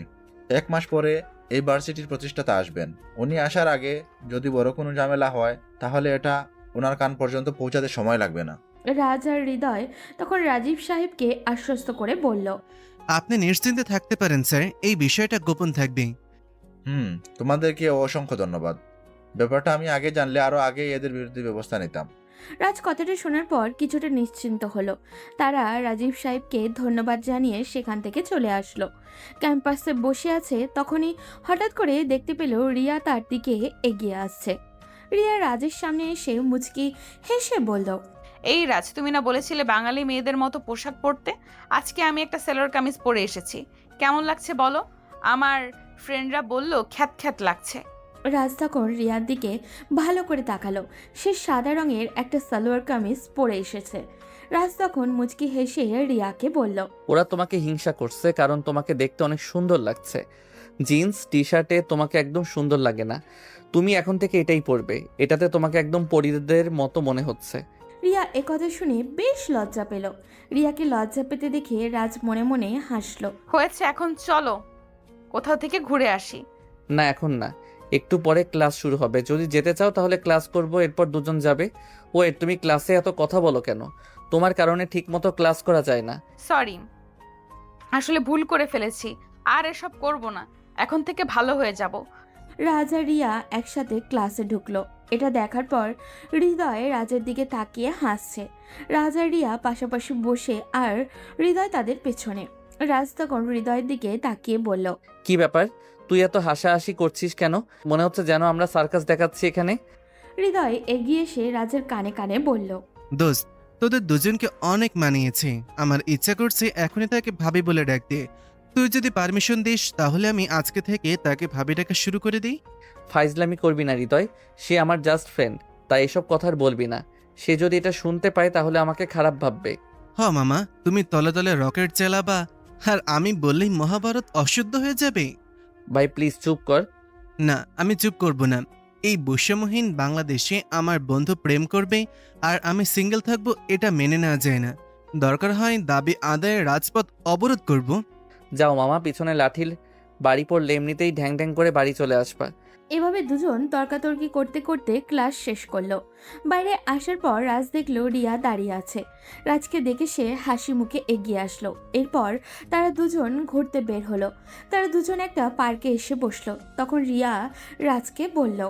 1 মাস পরে এই ভার্সিটির প্রতিষ্ঠাতা আসবেন। উনি আসার আগে যদি বড় কোনো ঝামেলা হয় তাহলে এটা ওনার কান পর্যন্ত পৌঁছাতে সময় লাগবে না। রাজ আর হৃদয় তখন রাজীব সাহেবকে আশ্বস্ত করে বলল, আপনি নিশ্চিন্তে থাকতে পারেন স্যার, এই বিষয়টা গোপন থাকবে। তোমাদেরকে অসংখ্য ধন্যবাদ। ব্যাপারটা আমি আগে জানলে আরো আগে এদের বিরুদ্ধে ব্যবস্থা নিতাম। রাজ কথাটা শোনার পর কিছুটা নিশ্চিন্ত হলো। তারা রাজীব সাহেবকে ধন্যবাদ জানিয়ে সেখান থেকে চলে আসলো। ক্যাম্পাসে বসে আছে, তখনই হঠাৎ করে দেখতে পেল রিয়া তার দিকে এগিয়ে আসছে। রিয়া রাজের সামনে এসে মুচকি হেসে বলল, এই রাজ, তুমি না বলেছিলে বাঙালি মেয়েদের মতো পোশাক পরতে? আজকে আমি একটা সেলোয়ার কামিজ পরে এসেছি। কেমন লাগছে বলো? আমার ফ্রেন্ডরা বলল খ্যাত খ্যাত লাগছে। রাজ তখন রিয়ার দিকে ভালো করে তাকালো। সে সাদা রঙের একটা সালোয়ার কামিজ পরে এসেছে। রাজ তখন মুচকি হেসে রিয়াকে বলল, ওরা তোমাকে হিংসা করছে, কারণ তোমাকে দেখতে অনেক সুন্দর লাগছে। জিন্স টি শার্টে তোমাকে একদম সুন্দর লাগে না। তুমি এখন থেকে এটাই পরবে। এটাতে তোমাকে একদম পরীদের মতো মনে হচ্ছে। রিয়া একথা শুনে বেশ লজ্জা পেল। রিয়াকে লজ্জা পেতে দেখে রাজ মনে মনে হাসলো। হয়েছে, এখন চলো কোথাও থেকে ঘুরে আসি। না, এখন না, একটু পরে ক্লাস শুরু হবে। যদি যেতে চাও তাহলে ক্লাস করব, এরপর দুজন যাবে। ওয়েট, তুমি ক্লাসে এত কথা বলো কেন? তোমার কারণে ঠিকমতো ক্লাস করা যায় না। সরি, আসলে ভুল করে ফেলেছি। আর এসব করব না, এখন থেকে ভালো হয়ে যাব। রাজ আর রিয়া একসাথে ক্লাসে ঢুকলো। এটা দেখার পর হৃদয় রাজের দিকে তাকিয়ে হাসছে। রাজ আর রিয়া পাশাপাশি বসে আর হৃদয় তাদের পেছনে। রাজ তখন হৃদয়ের দিকে তাকিয়ে বলল, কি ব্যাপার, তুই এত হাসাহাসি করছিস কেন? মনে হচ্ছে যেন আমরা সার্কাস দেখাচ্ছি এখানে। হৃদয় এগিয়ে এসে রাজের কানে কানে বলল, দোস্ত, তোদের দুজনকে অনেক মানিয়েছে। আমার ইচ্ছা করছে এখনই তাকে ভাবি বলে ডাকতে। তুই যদি পারমিশন দিস তাহলে আমি আজকে থেকে তাকে ভাবি ডাকা শুরু করে দিই। ফাইজলামি করবি না হৃদয়, সে আমার জাস্ট ফ্রেন্ড, তাই এসব কথা আর বলবি না। সে যদি এটা শুনতে পায় তাহলে আমাকে খারাপ ভাববে। হ মামা, তুমি তলে তলে রকেট চালাবা আর আমি বললেই মহাভারত অশুদ্ধ হয়ে যাবে। ভাই প্লিজ চুপ কর। না, আমি চুপ করব না। এই বৈষম্যহীন বাংলাদেশে আমার বন্ধু প্রেম করবে আর আমি সিঙ্গেল থাকবো, এটা মেনে নেওয়া যায় না। দরকার হয় দাবি আদায়ের রাজপথ অবরোধ করব। যাও মামা, পিছনে লাঠির বাড়ি পড়লে এমনিতেই ঢ্যাং ঢ্যাং করে বাড়ি চলে আসবা। এভাবে দুজন তর্কাতর্কি করতে করতে ক্লাস শেষ করলো। বাইরে আসার পর রাজ দেখলো রিয়া দাঁড়িয়ে আছে। রাজকে দেখে সে হাসি মুখে এগিয়ে আসলো। এরপর তারা দুজন ঘুরতে বের হলো। তারা দুজন একটা পার্কে এসে বসলো। তখন রিয়া রাজকে বলল,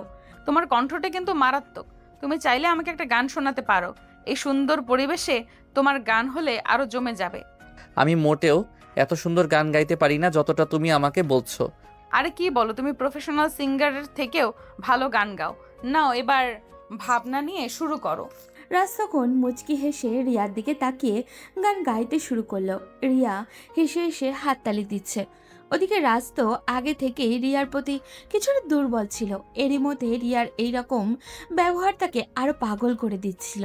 তোমার কণ্ঠটা কিন্তু মারাত্মক। তুমি চাইলে আমাকে একটা গান শোনাতে পারো। এই সুন্দর পরিবেশে তোমার গান হলে আরো জমে যাবে। আমি মোটেও এত সুন্দর গান গাইতে পারি না যতটা তুমি আমাকে বলছো। আরে কি বলো, তুমি প্রফেশনাল সিঙ্গারের থেকেও ভালো গান গাও। নাও এবার ভাবনা নিয়ে শুরু করো। রাজ তখন মুচকি হেসে রিয়ার দিকে তাকিয়ে গান গাইতে শুরু করলো। রিয়া হেসে হেসে হাততালি দিচ্ছে। ওদিকে রাজ তো আগে থেকেই রিয়ার প্রতি কিছুটা দুর্বল ছিল। এরই মধ্যে রিয়ার এইরকম ব্যবহার তাকে আরো পাগল করে দিচ্ছিল।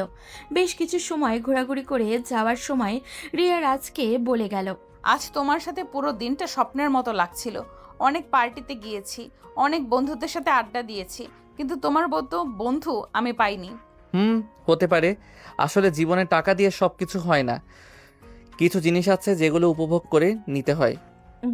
বেশ কিছু সময় ঘোরাঘুরি করে যাওয়ার সময় রিয়া রাজকে বলে গেল, আজ তোমার সাথে পুরো দিনটা স্বপ্নের মতো লাগছিল। অনেক পার্টিতে গিয়েছি, অনেক বন্ধুদের সাথে আড্ডা দিয়েছি, কিন্তু তোমার মতো বন্ধু আমি পাইনি। হতে পারে। আসলে জীবনে টাকা দিয়ে সবকিছু হয় না, কিছু জিনিস আছে যেগুলো উপভোগ করে নিতে হয়।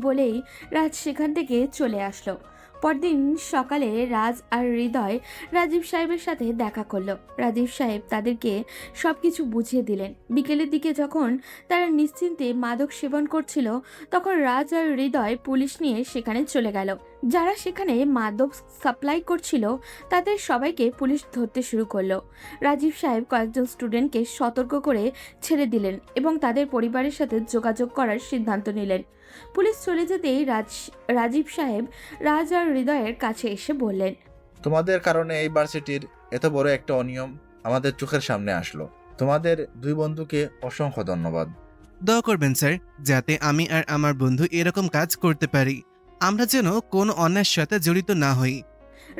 বলেই রাজ সেখান থেকে চলে আসলো। পরদিন সকালে রাজ আর হৃদয় রাজীব সাহেবের সাথে দেখা করলো। রাজীব সাহেব তাদেরকে সবকিছু বুঝিয়ে দিলেন। বিকেলের দিকে যখন তারা নিশ্চিন্তে মাদক সেবন করছিল, তখন রাজ আর হৃদয় পুলিশ নিয়ে সেখানে চলে গেল। যারা সেখানে মাদক সাপ্লাই করছিল তাদের সবাইকে পুলিশ ধরতে শুরু করলো। রাজীব সাহেব কয়েকজন স্টুডেন্টকে সতর্ক করে ছেড়ে দিলেন এবং তাদের পরিবারের সাথে যোগাযোগ করার সিদ্ধান্ত নিলেন। পুলিশ চলে যেতেই রাজীব সাহেব রাজ আর হৃদয়ের কাছে এসে বললেন, তোমাদের কারণে এই ভার্সিটির এত বড় একটা অনিয়ম আমাদের চোখের সামনে আসলো। তোমাদের দুই বন্ধুকে অসংখ্য ধন্যবাদ। দোয়া করবেন স্যার, যাতে আমি আর আমার বন্ধু এরকম কাজ করতে পারি। আমরা যেন কোনো অন্যায়ের সাথে জড়িত না হই।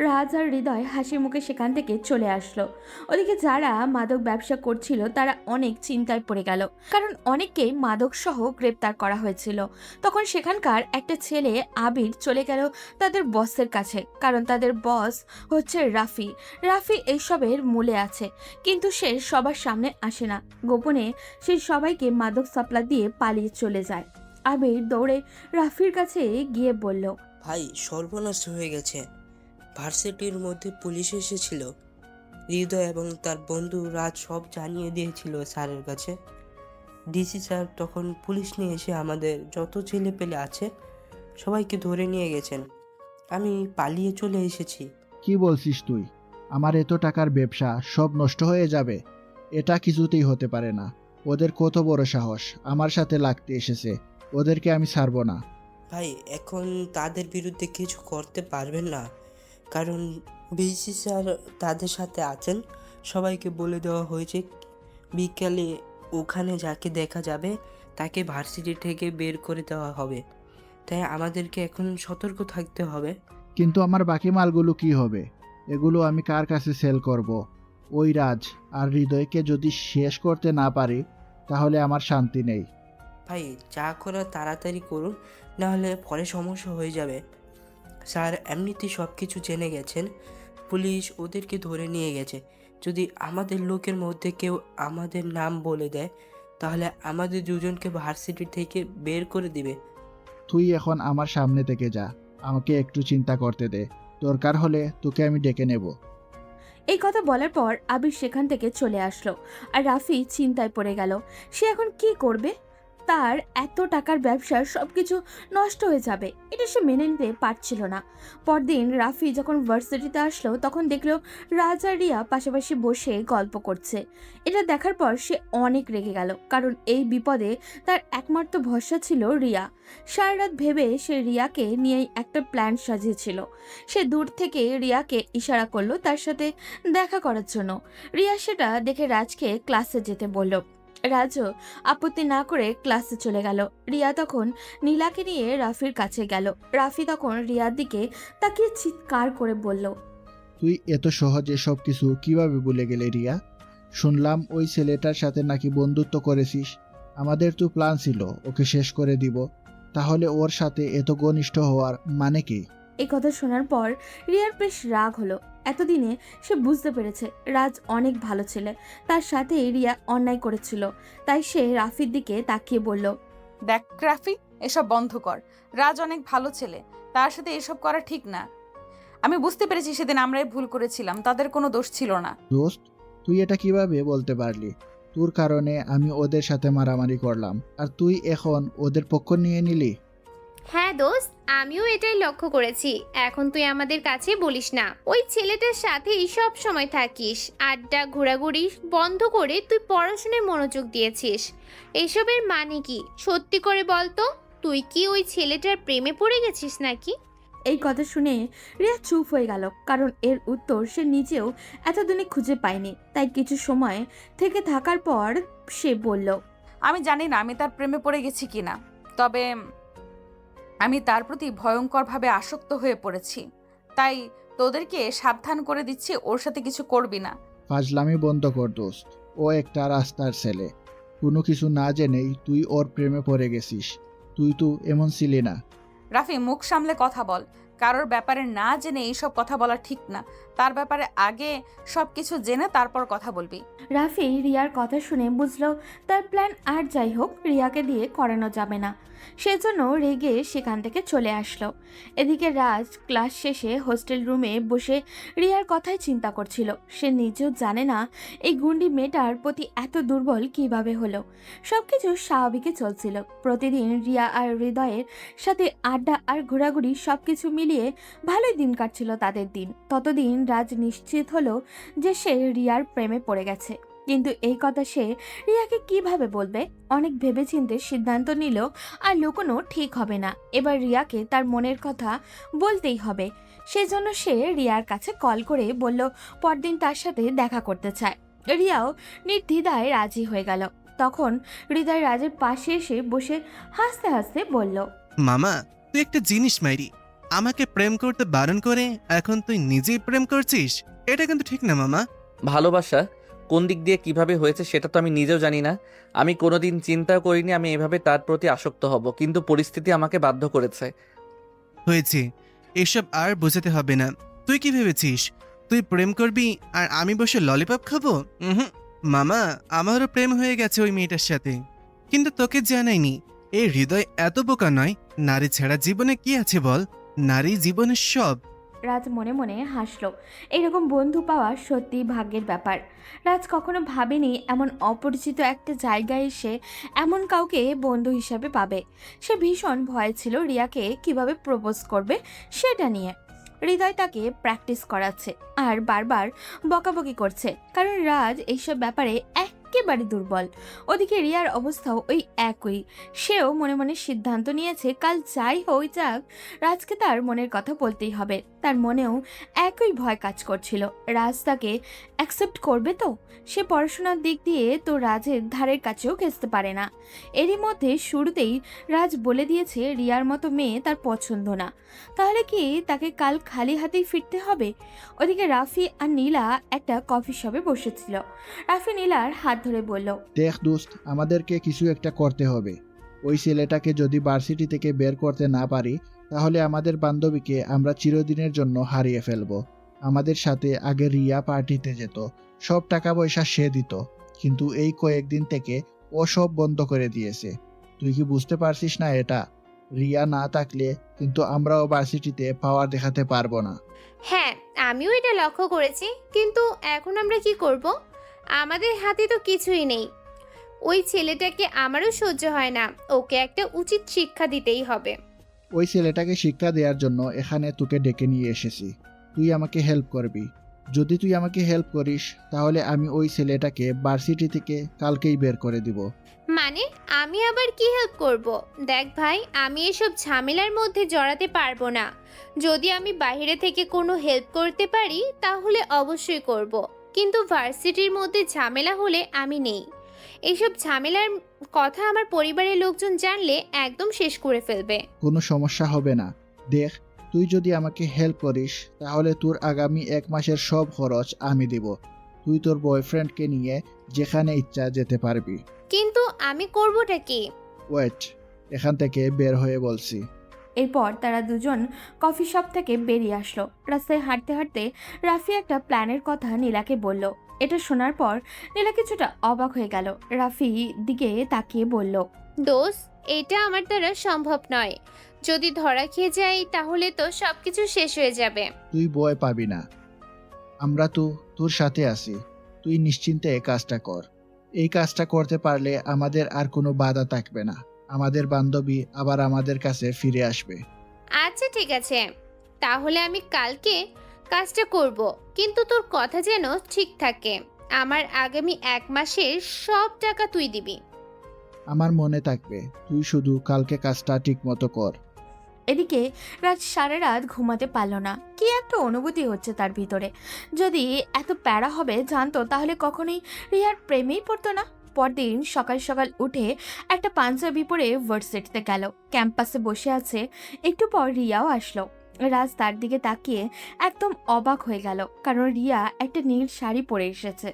রাজ আর হৃদয় হাসি মুখে সেখান থেকে চলে আসলো। ওদিকে যারা মাদক ব্যবসা করছিল তারা অনেক চিন্তায় পড়ে গেল, কারণ অনেককেই মাদক সহ গ্রেপ্তার করা হয়েছিল। তখন সেখানকার একটা ছেলে আবির চলে গেল তাদের বসের কাছে, কারণ তাদের বস হচ্ছে রাফি। রাফি এইসবের মূলে আছে, কিন্তু সে সবার সামনে আসে না। গোপনে সে সবাইকে মাদক সাপ্লাই দিয়ে পালিয়ে চলে যায়। আবির দৌড়ে রাফির কাছে গিয়ে বলল, ভাই সর্বনাশ হয়ে গেছে। ভার্সিটির মধ্যে পুলিশ এসেছিল। হৃদয় এবং তার বন্ধু রাজ সব জানিয়ে দিয়েছিল স্যারের কাছে। ডিসি স্যার তখন পুলিশ নিয়ে এসে আমাদের যত ছেলে পেলে আছে সবাইকে ধরে নিয়ে গেছেন। আমি পালিয়ে চলে এসেছি। কি বলছিস তুই? আমার এত টাকার ব্যবসা সব নষ্ট হয়ে যাবে? এটা কিছুতেই হতে পারে না। ওদের কত বড় সাহস আমার সাথে লাগতে এসেছে। ওদেরকে আমি ছাড়বো না। ভাই এখন তাদের বিরুদ্ধে কিছু করতে পারবেন না, কারণ বিসি স্যার তাদের সাথে আছেন। সবাইকে বলে দেওয়া হয়েছে বিকালে ওখানে যাকে দেখা যাবে তাকে ভার্সিটি থেকে বের করে দেওয়া হবে। তাই আমাদেরকে এখন সতর্ক থাকতে হবে। কিন্তু আমার বাকি মালগুলো কি হবে? এগুলো আমি কার কাছে সেল করব? ওই রাজ আর হৃদয়কে যদি শেষ করতে না পারি তাহলে আমার শান্তি নেই। ভাই যা করার তাড়াতাড়ি করুন, নাহলে পরে সমস্যা হয়ে যাবে। স্যার এমনিতেই সব কিছু জেনে গেছেন। পুলিশ ওদেরকে ধরে নিয়ে গেছে। যদি আমাদের লোকের মধ্যে কেউ আমাদের নাম বলে দেয় তাহলে আমাদের দুজনকে ভার্সিটি থেকে বের করে দিবে। তুই এখন আমার সামনে থেকে যা, আমাকে একটু চিন্তা করতে দে। দরকার হলে তোকে আমি ডেকে নেব। এই কথা বলার পর আবির সেখান থেকে চলে আসলো আর রাফি চিন্তায় পড়ে গেল। সে এখন কি করবে? তার এত টাকার ব্যবসা সবকিছু নষ্ট হয়ে যাবে, এটা সে মেনে নিতে পারছিল না। পরদিন রাফি যখন ভার্সিটিতে আসলো তখন দেখলো রাজ আর রিয়া পাশাপাশি বসে গল্প করছে। এটা দেখার পর সে অনেক রেগে গেল, কারণ এই বিপদে তার একমাত্র ভরসা ছিল রিয়া। সারা রাত ভেবে সে রিয়াকে নিয়েই একটা প্ল্যান সাজিয়েছিল। সে দূর থেকে রিয়াকে ইশারা করলো তার সাথে দেখা করার জন্য। রিয়া সেটা দেখে রাজকে ক্লাসে যেতে বলল। রাজও আপত্তি না করে ক্লাসে চলে গেল। রিয়া তখন নীলাকে নিয়ে রাফির কাছে গেল। রাফি তখন রিয়ার দিকে তাকিয়ে চিৎকার করে বলল, তুই এত সহজে সব কিছু কিভাবে ভুলে গেলে রিয়া? শুনলাম ওই ছেলেটার সাথে নাকি বন্ধুত্ব করেছিস। আমাদের তো প্ল্যান ছিল ওকে শেষ করে দিব, তাহলে ওর সাথে এত ঘনিষ্ঠ হওয়ার মানে কি? এই কথা শোনার পর রিয়ার বেশ রাগ হলো। এতদিনে সে বুঝতে পেরেছে রাজ অনেক ভালো ছেলে, তার সাথে রিয়া অন্যায় করেছিল। তাই সে রাফির দিকে তাকিয়ে বলল, দেখ রাফি, এসব বন্ধ কর। রাজ অনেক ভালো ছেলে, তার সাথে এসব করা ঠিক না। আমি বুঝতে পেরেছি সেদিন আমরাই ভুল করেছিলাম, তাদের কোনো দোষ ছিল না। দোস্ত, তুই এটা কিভাবে বলতে পারলি? তোর কারণে আমি ওদের সাথে মারামারি করলাম, আর তুই এখন ওদের পক্ষ নিয়ে নিলি? হ্যাঁ দোস্ত, আমিও এটাই লক্ষ্য করেছি। এখন তুই আমাদের কাছে বলিস না, ওই ছেলেটার সাথেই সব সময় থাকিস। আড্ডা ঘোরাঘুরি বন্ধ করে তুই পড়াশোনায় মনোযোগ দিয়েছিস। এসবের মানে কি সত্যি করে বলতো? তুই কি ওই ছেলেটার প্রেমে পড়ে গেছিস নাকি? এই কথা শুনে রিয়া চুপ হয়ে গেল, কারণ এর উত্তর সে নিজেও এতদিনে খুঁজে পায়নি। তাই কিছু সময় থেকে থাকার পর সে বলল, আমি জানি না আমি তার প্রেমে পড়ে গেছি কিনা, তবে আমি তার প্রতি ভয়ঙ্করভাবে আসক্ত হয়ে পড়েছি। তাই তোদেরকে সাবধান করে দিচ্ছি, ওর সাথে কিছু করবি না। ফাজলামি বন্ধ কর দোস্ত। ও একটা রাস্তার ছেলে, কোনো কিছু না জেনেই তুই ওর প্রেমে পড়ে গেছিস। তুই তো এমন ছিলি না। রাফি, মুখ সামলে কথা বল। কারোর ব্যাপারে না জেনে এইসব কথা বলা ঠিক না। তার ব্যাপারে আগে সব কিছু জেনে তারপর কথা বলবি। রাফি রিয়ার কথা শুনে বুঝলো তার প্ল্যান আর যাই হোক রিয়াকে দিয়ে করানো যাবে না। সেজন্য রেগে সেখান থেকে চলে আসলো। এদিকে রাজ ক্লাস শেষে হোস্টেল রুমে বসে রিয়ার কথাই চিন্তা করছিল। সে নিজেও জানে না এই গুন্ডি মেয়েটার প্রতি এত দুর্বল কিভাবে হলো। সবকিছু স্বাভাবিকই চলছিল। প্রতিদিন রিয়া আর হৃদয়ের সাথে আড্ডা আর ঘোরাঘুরি সবকিছু মিলিয়ে ভালোই দিন কাটছিল তাদের দিন। ততদিন রাজ নিশ্চিত হলো যে সে রিয়ার প্রেমে পড়ে গেছে, কিন্তু এই কথা সে রিয়াকে কিভাবে বলবে? অনেক ভেবেচিন্তে সিদ্ধান্ত নিল আর লুকোনো ঠিক হবে না। এবার রিয়াকে তার মনের কথা বলতেই হবে। সেজন্য সে রিয়ার কাছে কল করে বলল পরদিন তার সাথে দেখা করতে চায়। রিয়াও নির্দ্বিধায় রাজি হয়ে গেল। তখন হৃদয় রাজের পাশে এসে বসে হাসতে হাসতে বলল, মামা, তুই একটা জিনিস মাইরি, আমাকে প্রেম করতে বারণ করে এখন তুই নিজেই প্রেম করছিস। এটা কিন্তু ঠিক না মামা। ভালোবাসা কোন দিক দিয়ে কিভাবে হয়েছে সেটা তো আমি নিজেও জানি না। আমি কোনোদিন চিন্তাও করিনি আমি এভাবে তার প্রতি আসক্ত হব, কিন্তু পরিস্থিতি আমাকে বাধ্য করেছে। হয়েছে, এসব আর বোঝাতে হবে না। তুই কি ভেবেছিস তুই প্রেম করবি আর আমি বসে ললিপপ খাবো? মামা, আমারও প্রেম হয়ে গেছে ওই মেয়েটার সাথে, কিন্তু তোকে জানাইনি। এই হৃদয় এত বোকা নয়। নারী ছাড়া জীবনে কি আছে বল? নারী জীবনের সব। রাজ মনে মনে হাসলো। এরকম বন্ধু পাওয়া সত্যি ভাগ্যের ব্যাপার। রাজ কখনো ভাবেনি এমন অপরিচিত একটা জায়গায় এসে এমন কাউকে বন্ধু হিসাবে পাবে। সে ভীষণ ভয় ছিল রিয়াকে কিভাবে প্রপোজ করবে সেটা নিয়ে। হৃদয় তাকে প্র্যাকটিস করাচ্ছে আর বারবার বকাবকি করছে, কারণ রাজ এইসব ব্যাপারে একেবারে দুর্বল। ওদিকে রিয়ার অবস্থাও ওই একই। সেও মনে মনে সিদ্ধান্ত নিয়েছে কাল যাই হয়ে যাক রাজকে তার মনের কথা বলতেই হবে। তার মনেও একই ভয় কাজ করছিল, রাজ তাকে অ্যাকসেপ্ট করবে তো? সে পড়াশোনার দিক দিয়ে তো রাজের ধারের কাছেও ঘেঁচতে পারে না। এরই মধ্যে শুরুতেই রাজ বলে দিয়েছে রিয়ার মতো মেয়ে তার পছন্দ না। তাহলে কি তাকে কাল খালি হাতেই ফিরতে হবে? ওদিকে রাফি আর নীলা একটা কফি শপে বসেছিল। রাফি নীলার হাত ধরে বলল, দেখ দোস্ত, আমাদেরকে কিছু একটা করতে হবে। ওই ছেলেটাকে যদি ভার্সিটি থেকে বের করতে না পারি, তাহলে আমাদের বান্ধবীকে আমরা চিরদিনের জন্য হারিয়ে ফেলব। আমাদের সাথে আগে রিয়া পার্টিতে যেত, সব টাকা পয়সা সে দিত, কিন্তু এই কয়েকদিন থেকে ও সব বন্ধ করে দিয়েছে। তুই কি বুঝতে পারছিস না এটা? রিয়া না থাকলে কিন্তু আমরাও ভার্সিটিতে পাওয়ার দেখাতে পারবো না। হ্যাঁ, আমিও এটা লক্ষ্য করেছি, কিন্তু এখন আমরা কি করব? আমাদের হাতে তো কিছুই নেই। ওই ছেলেটাকে আমারও সহ্য হয় না, ওকে একটা উচিত শিক্ষা দিতেই হবে। ওই ছেলেটাকে শিক্ষা দেওয়ার জন্য এখানে তোকে ডেকে নিয়ে এসেছি। তুই আমাকে হেল্প করবি। যদি তুই আমাকে হেল্প করিস, তাহলে আমি ওই ছেলেটাকে ভার্সিটি থেকে কালকেই বের করে দিব। মানে আমি আবার কি হেল্প করব? দেখ ভাই, আমি এসব ঝামেলার মধ্যে জড়াতে পারবো না। যদি আমি বাইরে থেকে কোনো হেল্প করতে পারি তাহলে অবশ্যই করব, কিন্তু ভার্সিটির মধ্যে ঝামেলা হলে আমি নেই। এইসব ঝামেলার কথা আমার পরিবারের লোকজন জানলে একদম শেষ করে ফেলবে। কোনো সমস্যা হবে না। দেখ, তুই যদি আমাকে হেল্প করিস তাহলে তোর আগামী 1 মাসের সব খরচ আমি দেব। তুই তোর বয়ফ্রেন্ডকে নিয়ে যেখানে ইচ্ছা যেতে পারবি। কিন্তু আমি করবোটা কি? ওয়েট, এখান থেকে বের হয়ে বলছি। এরপর তারা দুজন কফি শপ থেকে বেরিয়ে আসলো। রাস্তায় হাঁটতে হাঁটতে রাফি একটা প্ল্যানের কথা নীলাকে বলল। এটা শোনার পর নীলা কিছুটা অবাক হয়ে গেল। রাফি দিকে তাকিয়ে বলল, দোস্ত, এটা আমার দ্বারা সম্ভব নয়। যদি ধরা খেয়ে যাই তাহলে তো সবকিছু শেষ হয়ে যাবে। তুই ভয় পাবি না, আমরা তো তোর সাথে আছি। তুই নিশ্চিন্তে এই কাজটা কর। এই কাজটা করতে পারলে আমাদের আর কোনো বাধা থাকবে না। আমাদের বান্ধবী আবার আমাদের কাছে ফিরে আসবে। আচ্ছা ঠিক আছে, তাহলে আমি কালকে কাজটা করব, কিন্তু তোর কথা যেন ঠিক থাকে। আমার আগামী 1 মাসের সব টাকা তুই দিবি। আমার মনে থাকবে, তুই শুধু কালকে কাজটা ঠিক মতো কর। এদিকে রাজ সারা রাত ঘুমাতে পারল না। কি একটা অনুভূতি হচ্ছে তার ভিতরে। যদি এত প্যারা হবে জানতো তাহলে কখনোই রিয়ার প্রেমেই পড়তো না। পরদিন সকাল সকাল উঠে একটা পাঞ্জাবি পরে ভার্সিটিতে গেল। ক্যাম্পাসে বসে আছে। একটু পর রিয়াও আসলো। রাজ তার দিকে তাকিয়ে একদম অবাক হয়ে গেল, কারণ রিয়া একটা নীল শাড়ি পরে এসেছে।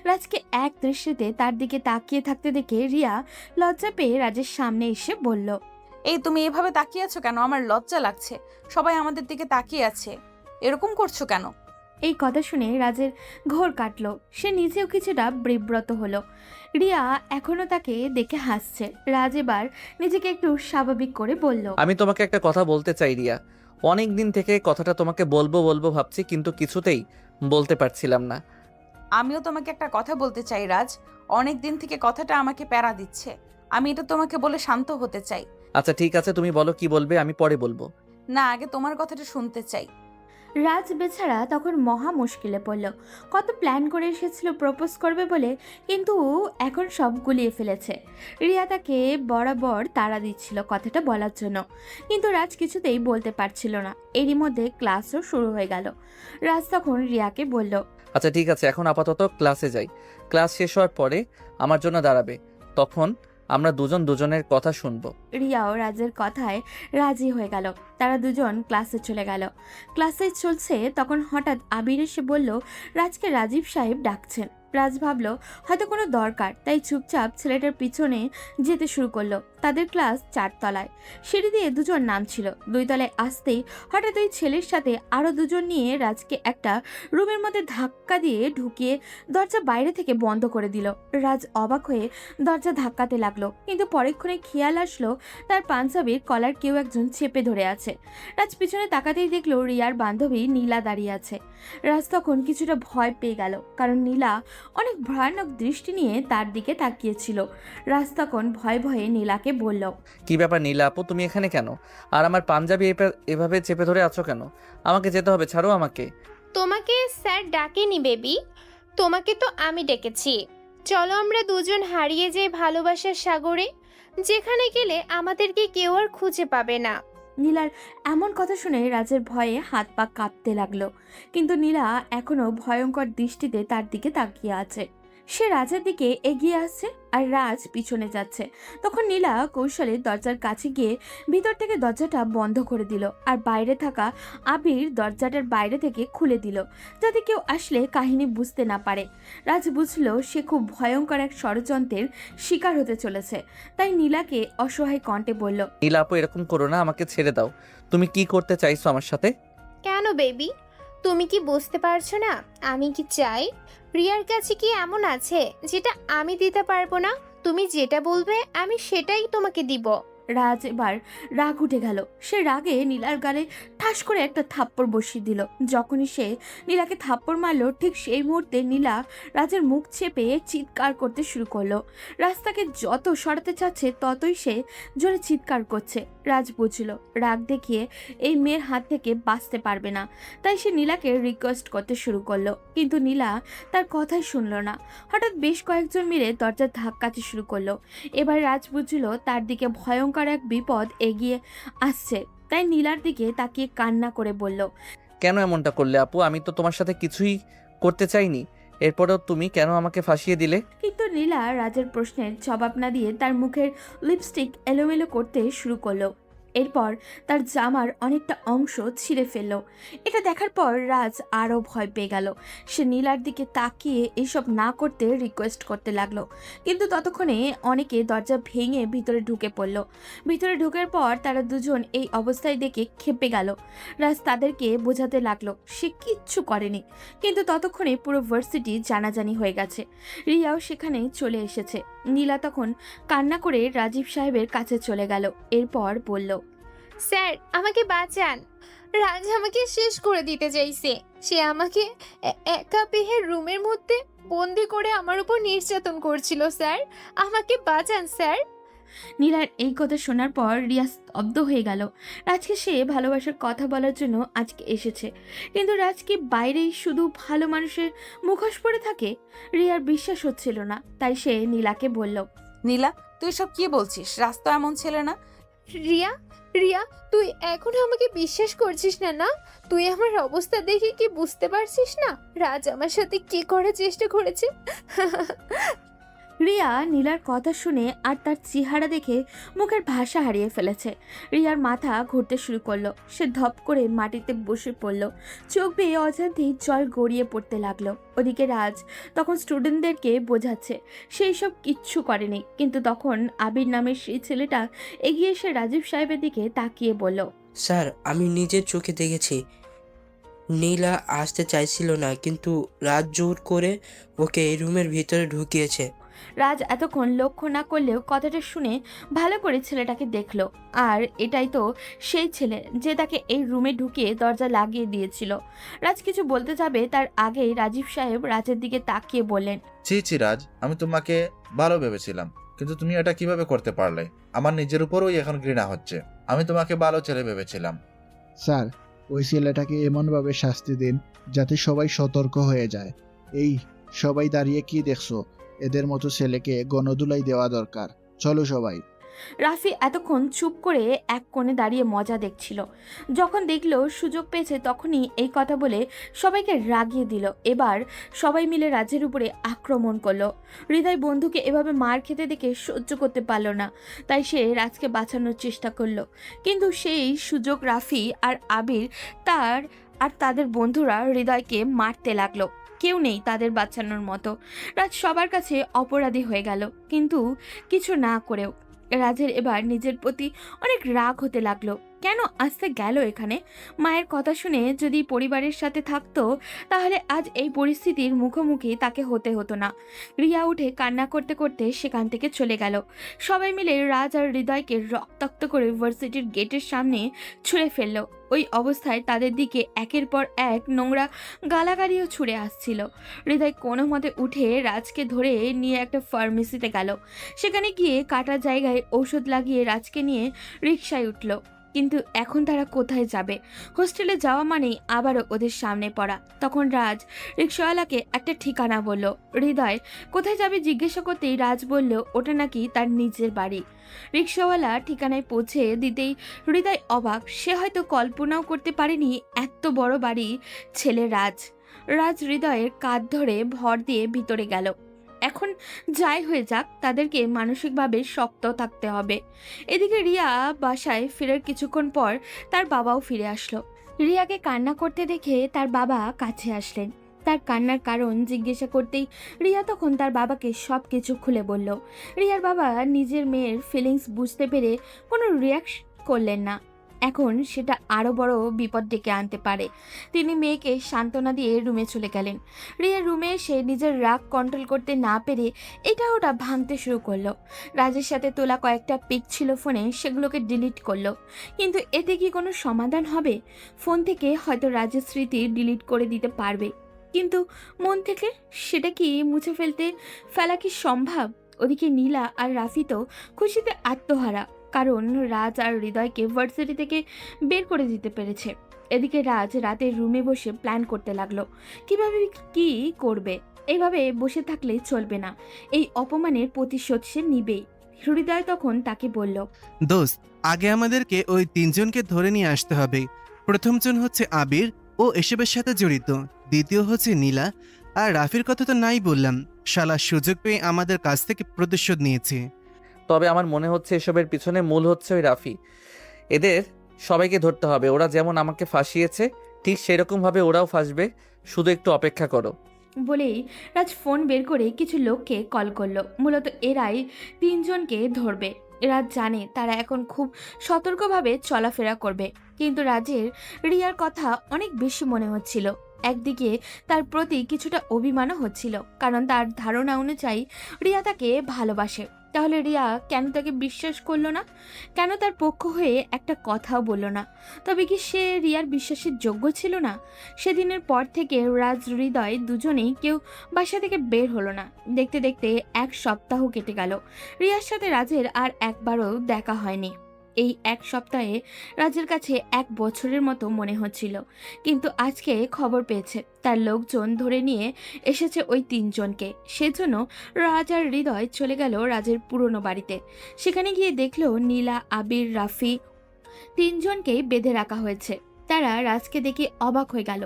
রাজকে এক দৃষ্টিতে তার দিকে তাকিয়ে থাকতে দেখে রিয়া লজ্জা পেয়ে রাজের সামনে এসে বলল, এই তুমি এভাবে তাকিয়ে আছো কেন? আমার লজ্জা লাগছে, সবাই আমাদের দিকে তাকিয়ে আছে, এরকম করছো কেন? এই কথা শুনে রাজের ঘোর কাটল। সে নিজেও কিছুটা বিব্রত হলো। রিয়া এখনো তাকে দেখে হাসছে। রাজ এবার নিজেকে একটু স্বাভাবিক করে বলল, আমি তোমাকে একটা কথা বলতে চাই রিয়া। অনেক দিন থেকে কথাটা তোমাকে বলবো বলবো ভাবছি, কিন্তু কিছুতেই বলতে পারছিলাম না। আমিও তোমাকে একটা কথা বলতে চাই রাজ। অনেক দিন থেকে কথাটা আমাকে প্যারা দিচ্ছে। আমি এটা তোমাকে বলে শান্ত হতে চাই। আচ্ছা ঠিক আছে, তুমি বলো কি বলবে, আমি পরে বলবো। না, আগে তোমার কথাটা শুনতে চাই। রাজ বেচারা তখন মহা মুশকিলে পড়ল। কত প্ল্যান করে এসেছিল প্রপোজ করবে বলে, কিন্তু এখন সব গুলিয়ে ফেলেছে। রিয়া তাকে বরাবর তাড়া দিচ্ছিল কথাটা বলার জন্য, কিন্তু রাজ কিছুতেই বলতে পারছিল না। এরই মধ্যে ক্লাসও শুরু হয়ে গেল। রাজ তখন রিয়াকে বলল, আচ্ছা ঠিক আছে, এখন আপাতত ক্লাসে যাই। ক্লাস শেষ হওয়ার পরে আমার জন্য দাঁড়াবে, তখন আমরা দুজন দুজনের কথা শুনবো। রিয়াও রাজের কথায় রাজি হয়ে গেল। তারা দুজন ক্লাসে চলে গেল। ক্লাসে চলছে তখন হঠাৎ আবির এসে বলল রাজকে রাজীব সাহেব ডাকছেন। রাজ ভাবল হয়তো কোনো দরকার, তাই চুপচাপ ছেলেটার পিছনে যেতে শুরু করলো। তাদের ক্লাস 4 তলায়। সিঁড়ি দিয়ে দুজন নামছিল। 2 তলায় আসতেই হঠাৎ ওই ছেলের সাথে আরো দুজন নিয়ে রাজকে একটা রুমের মধ্যে ধাক্কা দিয়ে ঢুকিয়ে দরজা বাইরে থেকে বন্ধ করে দিল। রাজ অবাক হয়ে দরজা ধাক্কাতে লাগলো, কিন্তু পরেক্ষণে খেয়াল আসলো তার পাঞ্জাবির কলার কেউ একজন চেপে ধরে আছে। রাজ পিছনে তাকাতেই দেখলো রিয়ার বান্ধবী নীলা দাঁড়িয়ে আছে। রাজ তখন কিছুটা ভয় পেয়ে গেল, কারণ নীলা অনেক ভয়ানক দৃষ্টি নিয়ে তার দিকে তাকিয়েছিল। রাজ তখন ভয়ে ভয়ে নীলাকে বলল, কি ব্যাপার নীলা আপু, তুমি এখানে কেন? আর আমার পাঞ্জাবি এভাবে চেপে ধরে আছো কেন? আমাকে যেতে হবে, ছাড়ো আমাকে। তোমাকে স্যার ডাকেনি বেবি, তোমাকে তো আমি ডেকেছি। চলো আমরা দুজন হারিয়ে যাই ভালোবাসার সাগরে, যেখানে গেলে আমাদেরকে কেউ আর খুঁজে পাবে না। নীলার এমন কথা শুনে রাজের ভয়ে হাত পা কাঁপতে লাগলো, কিন্তু নীলা এখনো ভয়ঙ্কর দৃষ্টিতে তার দিকে তাকিয়ে আছে। সে রাজের দিকে এগিয়ে আসছে আর রাজ পিছনে যাচ্ছে। তখন নীলা কৌশলে দরজার কাছে গিয়ে ভিতর থেকে দরজাটা বন্ধ করে দিল, আর বাইরে থাকা আবির দরজাটার বাইরে থেকে খুলে দিল, যাতে কেউ আসলে কাহিনী বুঝতে না পারে। রাজ বুঝলো সে খুব ভয়ঙ্কর এক ষড়যন্ত্রের শিকার হতে চলেছে, তাই নীলাকে অসহায় কণ্ঠে বলল, নীলা আপু এরকম করো না, আমাকে ছেড়ে দাও। তুমি কি করতে চাইছো আমার সাথে? কেন বেবি, তুমি কি বুঝতে পারছো না আমি কি চাই? রিয়ার কাছে কি এমন আছে যেটা আমি দিতে পারবো না? তুমি যেটা বলবে আমি সেটাই তোমাকে দিব। রাজ এবার রাগ উঠে গেল। সে রাগে নীলার গালে ঠাস করে একটা থাপ্পড় বসিয়ে দিল। যখনই সে নীলাকে থাপ্পড় মারলো, ঠিক সেই মুহূর্তে নীলা রাজের মুখ চেপে চিৎকার করতে শুরু করলো। রাজ তাকে যত সরাতে চাচ্ছে ততই সে জোরে চিৎকার করছে। রাজ বুঝলো রাগ দেখিয়ে এই মেয়ের হাত থেকে বাঁচতে পারবে না, তাই সে নীলাকে রিকোয়েস্ট করতে শুরু করলো, কিন্তু নীলা তার কথাই শুনলো না। হঠাৎ বেশ কয়েকজন মিলে দরজা ধাক্কাতে শুরু করলো। এবার রাজ বুঝলো তার দিকে ভয়ঙ্কর এক বিপদ এগিয়ে আসছে, তাই নীলার দিকে তাকিয়ে কান্না করে বলল, কেন এমনটা করলে আপু? আমি তো তোমার সাথে কিছুই করতে চাইনি। এরপরেও তুমি কেন আমাকে ফাঁসিয়ে দিলে? কিন্তু নীলা রাজের প্রশ্নের জবাব না দিয়ে তার মুখের লিপস্টিক এলোমেলো করতে শুরু করলো। এরপর তার জামার অনেকটা অংশ ছিঁড়ে ফেললো। এটা দেখার পর রাজ আরও ভয় পেয়ে গেল। সে নীলার দিকে তাকিয়ে এসব না করতে রিকোয়েস্ট করতে লাগলো, কিন্তু ততক্ষণে অনেকে দরজা ভেঙে ভিতরে ঢুকে পড়ল। ভিতরে ঢুকার পর তারা দুজন এই অবস্থায় দেখে ক্ষেপে গেল। রাজ তাদেরকে বোঝাতে লাগলো সে কিচ্ছু করেনি, কিন্তু ততক্ষণে পুরো ভার্সিটি জানাজানি হয়ে গেছে। রিয়াও সেখানে চলে এসেছে। নীলা তখন কান্না করে রাজীব সাহেবের কাছে চলে গেল। এরপর বলল, স্যার আমাকে বাঁচান, রাজ আমাকে শেষ করে দিতে চাইছে। সে আমাকে একা পেয়ে রুমের মধ্যে বন্দি করে আমার উপর নির্যাতন করছিল। স্যার আমাকে বাঁচান স্যার। নীলার এই কথা শোনার পর রিয়া স্তব্ধ হয়ে গেল। রাজকে সে ভালোবাসার কথা বলার জন্য আজকে এসেছে, কিন্তু রাজকে বাইরেই শুধু ভালো মানুষের মুখোশ পরে থাকে। রিয়ার বিশ্বাস হচ্ছিল না, তাই সে নীলাকে বলল, নীলা, তুই সব কি বলছিস? রাস্তা এমন ছেলে না। রিয়া, রিয়া, তুই এখনো আমাকে বিশ্বাস করছিস না? না, তুই আমার অবস্থা দেখে কি বুঝতে পারছিস না রাজ আমার সাথে কি করার চেষ্টা করেছে? রিয়া নীলার কথা শুনে আর তার চেহারা দেখে মুখের ভাষা হারিয়ে ফেলেছে। রিয়ার মাথা ঘুরতে শুরু করলো। সে ধপ করে মাটিতে বসে পড়ল। চোখ বেয়ে অজান্তেই জল গড়িয়ে পড়তে লাগলো। ওদিকে রাজ তখন স্টুডেন্টদেরকে বোঝাচ্ছে সেই সব কিচ্ছু করেনি, কিন্তু তখন আবির নামের সেই ছেলেটা এগিয়ে এসে রাজীব সাহেবের দিকে তাকিয়ে বলল, স্যার আমি নিজের চোখে দেখেছি নীলা আসতে চাইছিল না, কিন্তু রাত জোর করে ওকে এই রুমের ভিতরে ঢুকিয়েছে। রাজ এতক্ষণ লক্ষ্য না করলেও কথাটা শুনে ভালো করে ছেলেটাকে দেখলো, আর এটাই তো সেই ছেলে যে তাকে এই রুমে ঢুকিয়ে দরজা লাগিয়ে দিয়েছিল। রাজ কিছু বলতে যাবে তার আগেই রাজীব সাহেব রাজের দিকে তাকিয়ে বললেন, ছি ছি রাজ, আমি তোমাকে ভালো ভেবেছিলাম, কিন্তু তুমি এটা কিভাবে করতে পারলে? আমার নিজের উপরই এখন ঘৃণা হচ্ছে। আমি তোমাকে ভালো ছেলে ভেবেছিলাম। স্যার, ওই ছেলেটাকে এমনভাবে শাস্তি দিন যাতে সবাই সতর্ক হয়ে যায়। এই সবাই দাঁড়িয়ে কি দেখছো? এদের মতো ছেলেকে গণধুলাই দেওয়া দরকার। চলো সবাই। রাফি এতক্ষণ চুপ করে এক কোণে দাঁড়িয়ে মজা দেখছিল। যখন দেখলো সুযোগ পেয়েছে তখনই এই কথা বলে সবাইকে রাগিয়ে দিল। এবার সবাই মিলে রাজের উপরে আক্রমণ করলো। হৃদয় বন্ধুকে এভাবে মার খেতে দেখে সহ্য করতে পারল না, তাই সে রাজকে বাঁচানোর চেষ্টা করলো। কিন্তু সেই সুযোগ রাফি আর আবির তাদের বন্ধুরা হৃদয়কে মারতে লাগলো। কেউ নেই তাদের বাঁচানোর মতো। রাজ সবার কাছে অপরাধী হয়ে গেল, কিন্তু কিছু না করেও। রাজের এবার নিজের প্রতি অনেক রাগ হতে লাগলো। কেন আসতে গেল এখানে? মায়ের কথা শুনে যদি পরিবারের সাথে থাকতো তাহলে আজ এই পরিস্থিতির মুখোমুখি তাকে হতে হতো না। রিয়া উঠে কান্না করতে করতে সেখান থেকে চলে গেল। সবাই মিলে রাজ আর হৃদয়কে রক্তাক্ত করে ভার্সিটির গেটের সামনে ছুঁড়ে ফেললো। ওই অবস্থায় তাদের দিকে একের পর এক নোংরা গালাগালিও ছুঁড়ে আসছিল। হৃদয় কোনো মতে উঠে রাজকে ধরে নিয়ে একটা ফার্মেসিতে গেল। সেখানে গিয়ে কাটা জায়গায় ঔষধ লাগিয়ে রাজকে নিয়ে রিকশায় উঠল। কিন্তু এখন তারা কোথায় যাবে? হোস্টেলে যাওয়া মানেই আবারও ওদের সামনে পড়া। তখন রাজ রিকশাওয়ালাকে একটা ঠিকানা বলল। হৃদয় কোথায় যাবে জিজ্ঞাসা করতেই রাজ বলল ওটা নাকি তার নিজের বাড়ি। রিকশাওয়ালা ঠিকানায় পৌঁছে দিতেই হৃদয় অবাক। সে হয়তো কল্পনাও করতে পারেনি এত বড় বাড়ি ছেলে রাজ। রাজ হৃদয়ের কাঁধ ধরে ভর দিয়ে ভিতরে গেল। এখন যাই হয়ে যাক, তাদেরকে মানসিকভাবে শক্ত থাকতে হবে। এদিকে রিয়া বাসায় ফেরার কিছুক্ষণ পর তার বাবাও ফিরে আসলো। রিয়াকে কান্না করতে দেখে তার বাবা কাছে আসলেন। তার কান্নার কারণ জিজ্ঞাসা করতেই রিয়া তখন তার বাবাকে সব কিছু খুলে বলল। রিয়ার বাবা নিজের মেয়ের ফিলিংস বুঝতে পেরে কোনো রিয়াক্ট করলেন না। এখন সেটা আরও বড় বিপদ ডেকে আনতে পারে। তিনি মেয়েকে সান্ত্বনা দিয়ে রুমে চলে গেলেন। রিয়ার রুমে এসে নিজের রাগ কন্ট্রোল করতে না পেরে এটা ওটা ভাঙতে শুরু করলো। রাজের সাথে তোলা কয়েকটা পিক ছিল ফোনে, সেগুলোকে ডিলিট করলো। কিন্তু এতে কি কোনো সমাধান হবে? ফোন থেকে হয়তো রাজের স্মৃতি ডিলিট করে দিতে পারবে, কিন্তু মন থেকে সেটা কি মুছে ফেলা কি সম্ভব? ওদিকে নীলা আর রাফি তো খুশিতে আত্মহারা, কারণ রাজ আর হৃদয়কে ভার্সিটি থেকে বের করে দিতে পেরেছে। এদিকে রাজ রাতের রুমে বসে প্ল্যান করতে লাগলো কিভাবে কি করবে। এইভাবে বসে থাকলে চলবে না, এই অপমানের প্রতিশোধ সে নিবেই। হৃদয় তখন তাকে বলল, দোস্ত, আগে আমাদেরকে ওই তিনজনকে ধরে নিয়ে আসতে হবে। প্রথমজন হচ্ছে আবির, ও এসবের সাথে জড়িত। দ্বিতীয় হচ্ছে নীলা, আর রাফির কথা তো নাই বললাম, শালা সুযোগ পেয়ে আমাদের কাছ থেকে প্রতিশোধ নিয়েছে। তবে আমার মনে হচ্ছে এসবের পিছনে মূল হচ্ছে ওই রাফি। এদের সবাইকে ধরতে হবে। ওরা যেমন আমাকে ফাঁসিয়েছে ঠিক সেরকমভাবে ওরাও ফাঁসবে, শুধু একটু অপেক্ষা করো। বলেই রাজ ফোন বের করে কিছু লোককে কল করলো। মূলত এরাই তিনজনকে ধরবে। রাজ জানে তারা এখন খুব সতর্কভাবে চলাফেরা করবে, কিন্তু রাজের রিয়ার কথা অনেক বেশি মনে হচ্ছিল। একদিকে তার প্রতি কিছুটা অভিমানও হচ্ছিল, কারণ তার ধারণা অনুযায়ী রিয়া তাকে ভালোবাসে। তাহলে রিয়া কেন তাকে বিশ্বাস করলো না? কেন তার পক্ষ হয়ে একটা কথাও বলল না? তবে কি সে রিয়ার বিশ্বাসের যোগ্য ছিল না? সেদিনের পর থেকে রাজ হৃদয় দুজনেই কেউ বাসা থেকে বের হলো না। দেখতে দেখতে 1 সপ্তাহ কেটে গেল। রিয়ার সাথে রাজের আর একবারও দেখা হয়নি। এই 1 সপ্তাহে রাজের কাছে 1 বছরের মতো মনে হচ্ছিল। কিন্তু আজকে খবর পেয়েছে তার লোকজন ধরে নিয়ে এসেছে ওই 3 জনকে। সেজন্য রাজ আর হৃদয় চলে গেল রাজের পুরনো বাড়িতে। সেখানে গিয়ে দেখলো নীলা, আবির, রাফি 3 জনকেই বেঁধে রাখা হয়েছে। তারা রাজকে দেখে অবাক হয়ে গেল।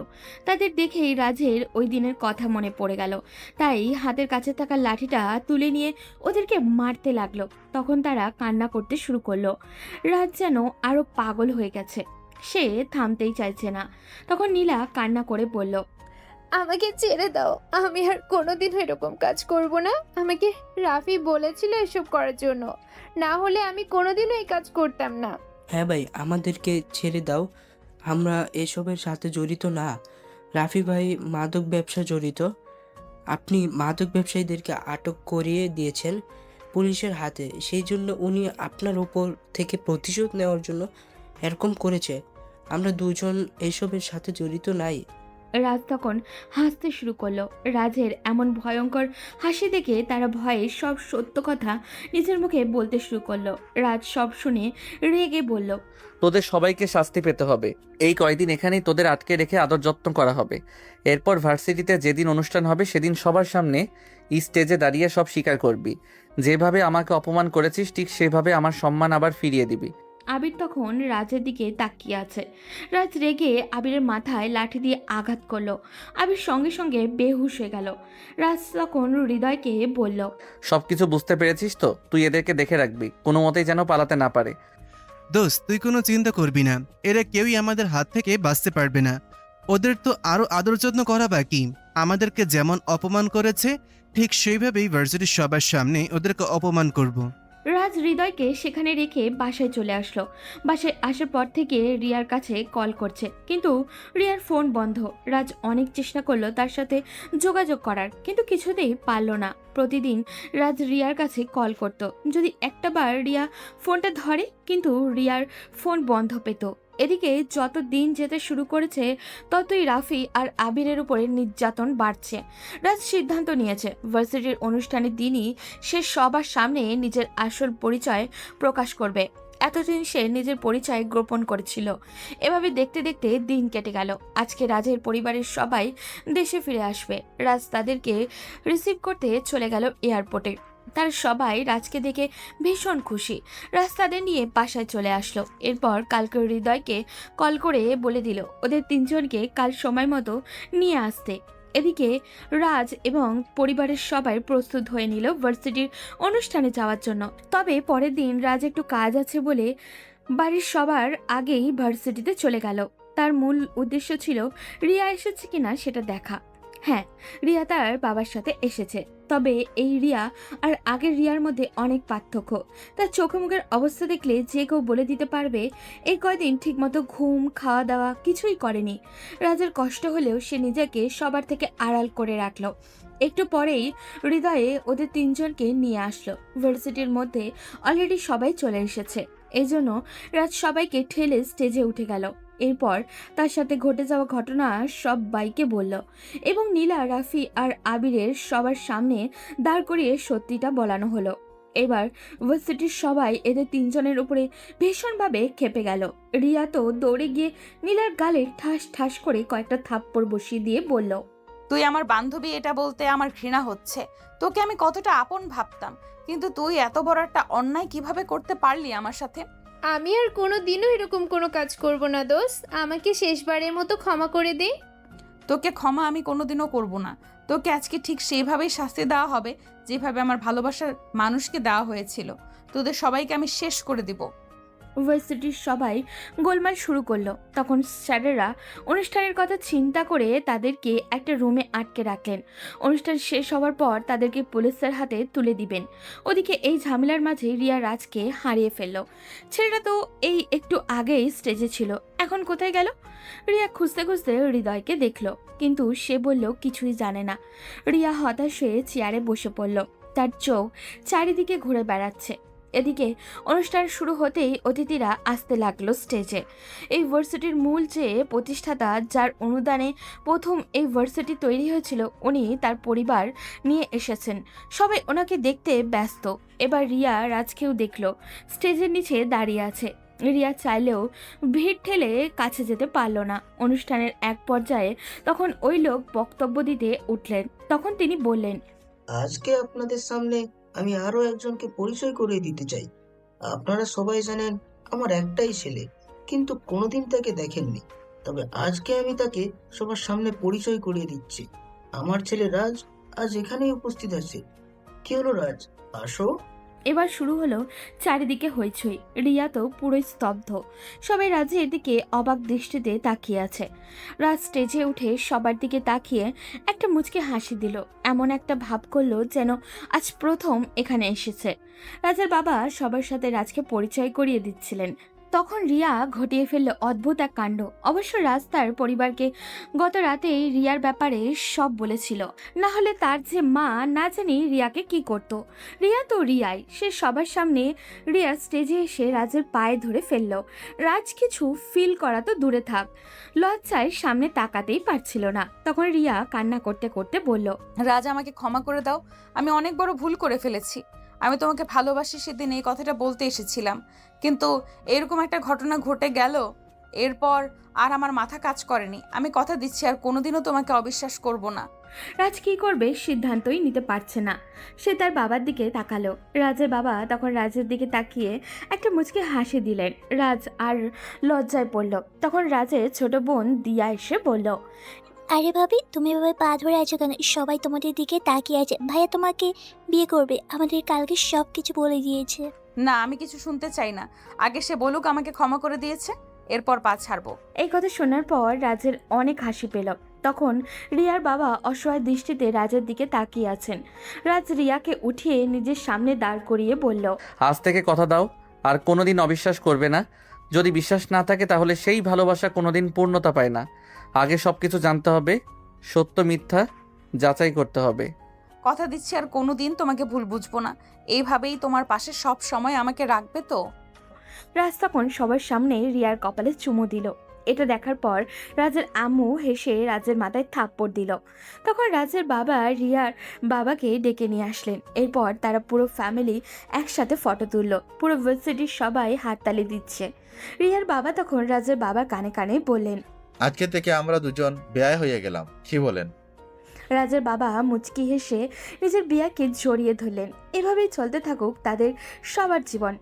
তাদের দেখেই রাজের ওই দিনের কথা মনে পড়ে গেল। তাই হাতের কাছে থাকা লাঠিটা তুলে নিয়ে ওদেরকে মারতে লাগলো। তখন তারা কান্না করতে শুরু করলো। রাজ যেন আরো পাগল হয়ে গেছে, সে থামতেই চাইছে না। তখন নীলা কান্না করে বলল, আমাকে ছেড়ে দাও, আমি আর কোনোদিনও এরকম কাজ করব না। আমাকে রাফি বলেছিল এসব করার জন্য, না হলে আমি কোনোদিনও এই কাজ করতাম না। হ্যাঁ ভাই, আমাদেরকে ছেড়ে দাও, আমরা এসবের সাথে জড়িত না। রাফি ভাই মাদক ব্যবসা জড়িত। আপনি মাদক ব্যবসায়ীদেরকে আটক করিয়ে দিয়েছেন পুলিশের হাতে, সেই জন্য উনি আপনার উপর থেকে প্রতিশোধ নেওয়ার জন্য এরকম করেছে। আমরা দুজন এসবের সাথে জড়িত নাই। রাজ তখন হাসতে শুরু করলো। রাজের এমন ভয়ঙ্কর হাসি দেখে তারা ভয়ে সব সত্য কথা নিজের মুখে বলতে শুরু করলো। রাজ সব শুনে রেগে বলল, তোদের সবাইকে শাস্তি পেতে হবে। এই কয়দিন এখানেই তোদের আটকে রেখে আদর যত্ন করা হবে। এরপর ভার্সিটিতে যেদিন অনুষ্ঠান হবে সেদিন সবার সামনে স্টেজে দাঁড়িয়ে সব স্বীকার করবি। যেভাবে আমাকে অপমান করেছিস ঠিক সেভাবে আমার সম্মান আবার ফিরিয়ে দিবি। আবির তখন রাজের দিকে তাকিয়ে আছে। রাজ রেগে আবিরের মাথায় লাঠি দিয়ে আঘাত করলো। আবির সঙ্গে সঙ্গে বেহুশ হয়ে গেল। রাজ তখন হৃদয়কে বলল, সবকিছু বুঝতে পেরেছিস তো? তুই এদেরকে দেখে রাখবি, কোনো মতেই যেন পালাতে না পারে। দোস্ত, তুই কোনো চিন্তা করবি না, এরা কেউই আমাদের হাত থেকে বাঁচতে পারবে না। ওদের তো আরো আদর যত্ন করা বাকি। আমাদেরকে যেমন অপমান করেছে ঠিক সেইভাবেই ভার্সিটির সবার সামনে ওদেরকে অপমান করব। রাজ হৃদয়কে সেখানে রেখে বাসায় চলে আসলো। বাসায় আসার পর থেকে রিয়ার কাছে কল করছে, কিন্তু রিয়ার ফোন বন্ধ। রাজ অনেক চেষ্টা করলো তার সাথে যোগাযোগ করার, কিন্তু কিছুতেই পারল না। প্রতিদিন রাজ রিয়ার কাছে কল করত, যদি একটাবার রিয়া ফোনটা ধরে, কিন্তু রিয়ার ফোন বন্ধ পেত। এদিকে যত দিন যেতে শুরু করেছে ততই রাফি আর আবিরের উপরে নির্যাতন বাড়ছে। রাজ সিদ্ধান্ত নিয়েছে ভার্সিটির অনুষ্ঠানের দিনই সে সবার সামনে নিজের আসল পরিচয় প্রকাশ করবে। এতদিন সে নিজের পরিচয় গোপন করেছিল। এভাবে দেখতে দেখতে দিন কেটে গেল। আজকে রাজের পরিবারের সবাই দেশে ফিরে আসবে। রাজ তাদেরকে রিসিভ করতে চলে গেল এয়ারপোর্টে। তার সবাই রাজকে দেখে ভীষণ খুশি। রাজ তাদের নিয়ে বাসায় চলে আসলো। এরপর কালকে হৃদয়কে কল করে বলে দিল ওদের 3 জনকে কাল সময় মতো নিয়ে আসতে। এদিকে রাজ এবং পরিবারের সবাই প্রস্তুত হয়ে নিল ভার্সিটির অনুষ্ঠানে যাওয়ার জন্য। তবে পরের দিন রাজ একটু কাজ আছে বলে বাড়ির সবার আগেই ভার্সিটিতে চলে গেল। তার মূল উদ্দেশ্য ছিল রিয়া এসেছে কিনা সেটা দেখা। হ্যাঁ, রিয়া তার বাবার সাথে এসেছে। তবে এই রিয়া আর আগের রিয়ার মধ্যে অনেক পার্থক্য। তার চোখে মুখের অবস্থা দেখলে যে কেউ বলে দিতে পারবে এই কয়দিন ঠিকমতো ঘুম, খাওয়া দাওয়া কিছুই করেনি। রাজের কষ্ট হলেও সে নিজেকে সবার থেকে আড়াল করে রাখলো। একটু পরেই হৃদয়ে ওদের 3 জনকে নিয়ে আসলো। ভার্সিটির মধ্যে অলরেডি সবাই চলে এসেছে, এজন্য রাজ সবাইকে ঠেলে স্টেজে উঠে গেল। এরপর তার সাথে ঘটে যাওয়া ঘটনা সব বাইকে বলল এবং নীলা, রাফি আর আবিরের সবার সামনে দাঁড় করিয়ে সত্যিটা বলানো হলো। এবার ভার্সিটির সবাই এদের 3 জনের উপরে ভীষণভাবে ক্ষেপে গেল। রিয়া তো দৌড়ে গিয়ে নীলার গালে ঠাস ঠাস করে কয়েকটা থাপ্পড় বসিয়ে দিয়ে বলল, তুই আমার বান্ধবী এটা বলতে আমার ঘৃণা হচ্ছে। তোকে আমি কতটা আপন ভাবতাম, কিন্তু তুই এত বড় একটা অন্যায় কিভাবে করতে পারলি আমার সাথে? আমি আর কোনোদিনও এরকম কোনো কাজ করব না দোস্ত, আমাকে শেষবারের মতো ক্ষমা করে দে। তোকে ক্ষমা আমি কোনোদিনও করব না। তোকে আজকে ঠিক সেইভাবেই শাস্তি দেওয়া হবে যেভাবে আমার ভালোবাসার মানুষকে দেওয়া হয়েছিল। তোদের সবাইকে আমি শেষ করে দিব। ভার্সিটির সবাই গোলমাল শুরু করলো। তখন স্যারেরা অনুষ্ঠানের কথা চিন্তা করে তাদেরকে একটা রুমে আটকে রাখলেন। অনুষ্ঠান শেষ হওয়ার পর তাদেরকে পুলিশের হাতে তুলে দিবেন। ওদিকে এই ঝামেলার মাঝে রিয়া রাজকে হারিয়ে ফেলল। ছেলেটা তো এই একটু আগেই স্টেজে ছিল, এখন কোথায় গেল? রিয়া খুঁজতে খুঁজতে হৃদয়কে দেখল, কিন্তু সে বলল কিছুই জানে না। রিয়া হতাশ হয়ে চেয়ারে বসে পড়ল, তার চোখ চারিদিকে ঘুরে বেড়াচ্ছে। এদিকে অনুষ্ঠান শুরু হতেই অতিথিরা আসতে লাগলো স্টেজে। এই ভার্সিটির মূল যে প্রতিষ্ঠাতা, যার অনুদানে প্রথম এই ভার্সিটি তৈরি হয়েছিল, উনি তার পরিবার নিয়ে এসেছেন। সবাই ওনাকে দেখতে ব্যস্ত। এবার রিয়া রাজকেও দেখলো, স্টেজের নিচে দাঁড়িয়ে আছে। রিয়া চাইলেও ভিড় ঠেলে কাছে যেতে পারল না। অনুষ্ঠানের এক পর্যায়ে তখন ওই লোক বক্তব্য দিতে উঠলেন। তখন তিনি বললেন, আজকে আপনাদের সামনে আমি আরো একজনকে পরিচয় করিয়ে দিতে চাই। আপনারা সবাই জানেন আমার একটাই ছেলে, কিন্তু কোনোদিন তাকে দেখেননি। তবে আজকে আমি তাকে সবার সামনে পরিচয় করিয়ে দিচ্ছি। আমার ছেলে রাজ আজ এখানেই উপস্থিত আছে। কি হলো রাজ, আসো। এবার শুরু হলো চারিদিকে হইচই। রিয়া তো পুরোই স্তব্ধ। সবাই রাজের দিকে অবাক দৃষ্টিতে তাকিয়ে আছে। রাজ স্টেজে উঠে সবার দিকে তাকিয়ে একটা মুচকে হাসি দিল, এমন একটা ভাব করলো যেন আজ প্রথম এখানে এসেছে। রাজের বাবা সবার সাথে রাজকে পরিচয় করিয়ে দিচ্ছিলেন। তখন রিয়া ঘটিয়ে ফেলল অদ্ভুত এক কাণ্ড। অবশ্য রাজ তার পরিবারকে গত রাতেই রিয়ার ব্যাপারে সব বলেছিল, না হলে তার যে মা না জানি রিয়াকে কি করত। রিয়া তো রিয়াই, সে সবার সামনে রিয়া স্টেজে এসে রাজের পায়ে ধরে ফেলল। রাজ কিছু ফিল করা তো দূরে থাক, লজ্জায় সামনে তাকাতেই পারছিল না। তখন রিয়া কান্না করতে করতে বলল, রাজ, আমাকে ক্ষমা করে দাও। আমি অনেক বড় ভুল করে ফেলেছি। আমি তোমাকে ভালোবাসি সেদিন এই কথাটা বলতে এসেছিলাম, কিন্তু এরকম একটা ঘটনা ঘটে গেল, এরপর আর আমার মাথা কাজ করেনি। আমি কথা দিচ্ছি আর কোনোদিনও তোমাকে অবিশ্বাস করব না। রাজ কি করবে সিদ্ধান্তই নিতে পারছে না। সে তার বাবার দিকে তাকালো। রাজের বাবা তখন রাজের দিকে তাকিয়ে একটা মুচকে হাসি দিলেন। রাজ আর লজ্জায় পড়ল। তখন রাজের ছোট বোন দিয়া এসে বলল, আরে ভাবি, তুমি এভাবে পা ধরে আছো কেন? সবাই তোমাদের দিকে তাকিয়ে আছে। ভাইয়া তোমাকে বিয়ে করবে, আমাদের কালকে সব কিছু বলে দিয়েছে। না, আমি কিছু শুনতে চাই না। আগে সে বলুক আমাকে ক্ষমা করে দিয়েছে, এরপর পা ছাড়বো। এই কথা শোনার পর রাজের অনেক হাসি পেল। তখন রিয়ার বাবা অসহায় দৃষ্টিতে রাজের দিকে তাকিয়ে আছেন। রাজ রিয়াকে উঠিয়ে নিজের সামনে দাঁড় করিয়ে বলল, আজ থেকে কথা দাও আর কোনোদিন অবিশ্বাস করবে না। যদি বিশ্বাস না থাকে তাহলে সেই ভালোবাসা কোনোদিন পূর্ণতা পায় না। আগে সব কিছু জানতে হবে, সত্য মিথ্যা যাচাই করতে হবে। কথা দিচ্ছি আর কোনোদিন তোমাকে ভুল বুঝবো না। এইভাবেই তোমার পাশে সব সময় আমাকে রাখবে তো? রাজ তখন সবার সামনে রিয়ার কপালে চুমু দিল। এটা দেখার পর রাজের আম্মু হেসে রাজের মাথায় থাপ্পড় দিল। তখন রাজের বাবা রিয়ার বাবাকে ডেকে নিয়ে আসলেন। এরপর তারা পুরো ফ্যামিলি একসাথে ফটো তুলল। পুরো ভার্সিটির সবাই হাততালি দিচ্ছে। রিয়ার বাবা তখন রাজের বাবার কানে কানে বললেন, আজকে থেকে আমরা দুজন বেয়াই হয়ে গেলাম, কি বলেন? রাজের বাবা মুচকি হেসে নিজের বিয়াকে জড়িয়ে ধরলেন। এভাবেই চলতে থাকুক তাদের সবার জীবন।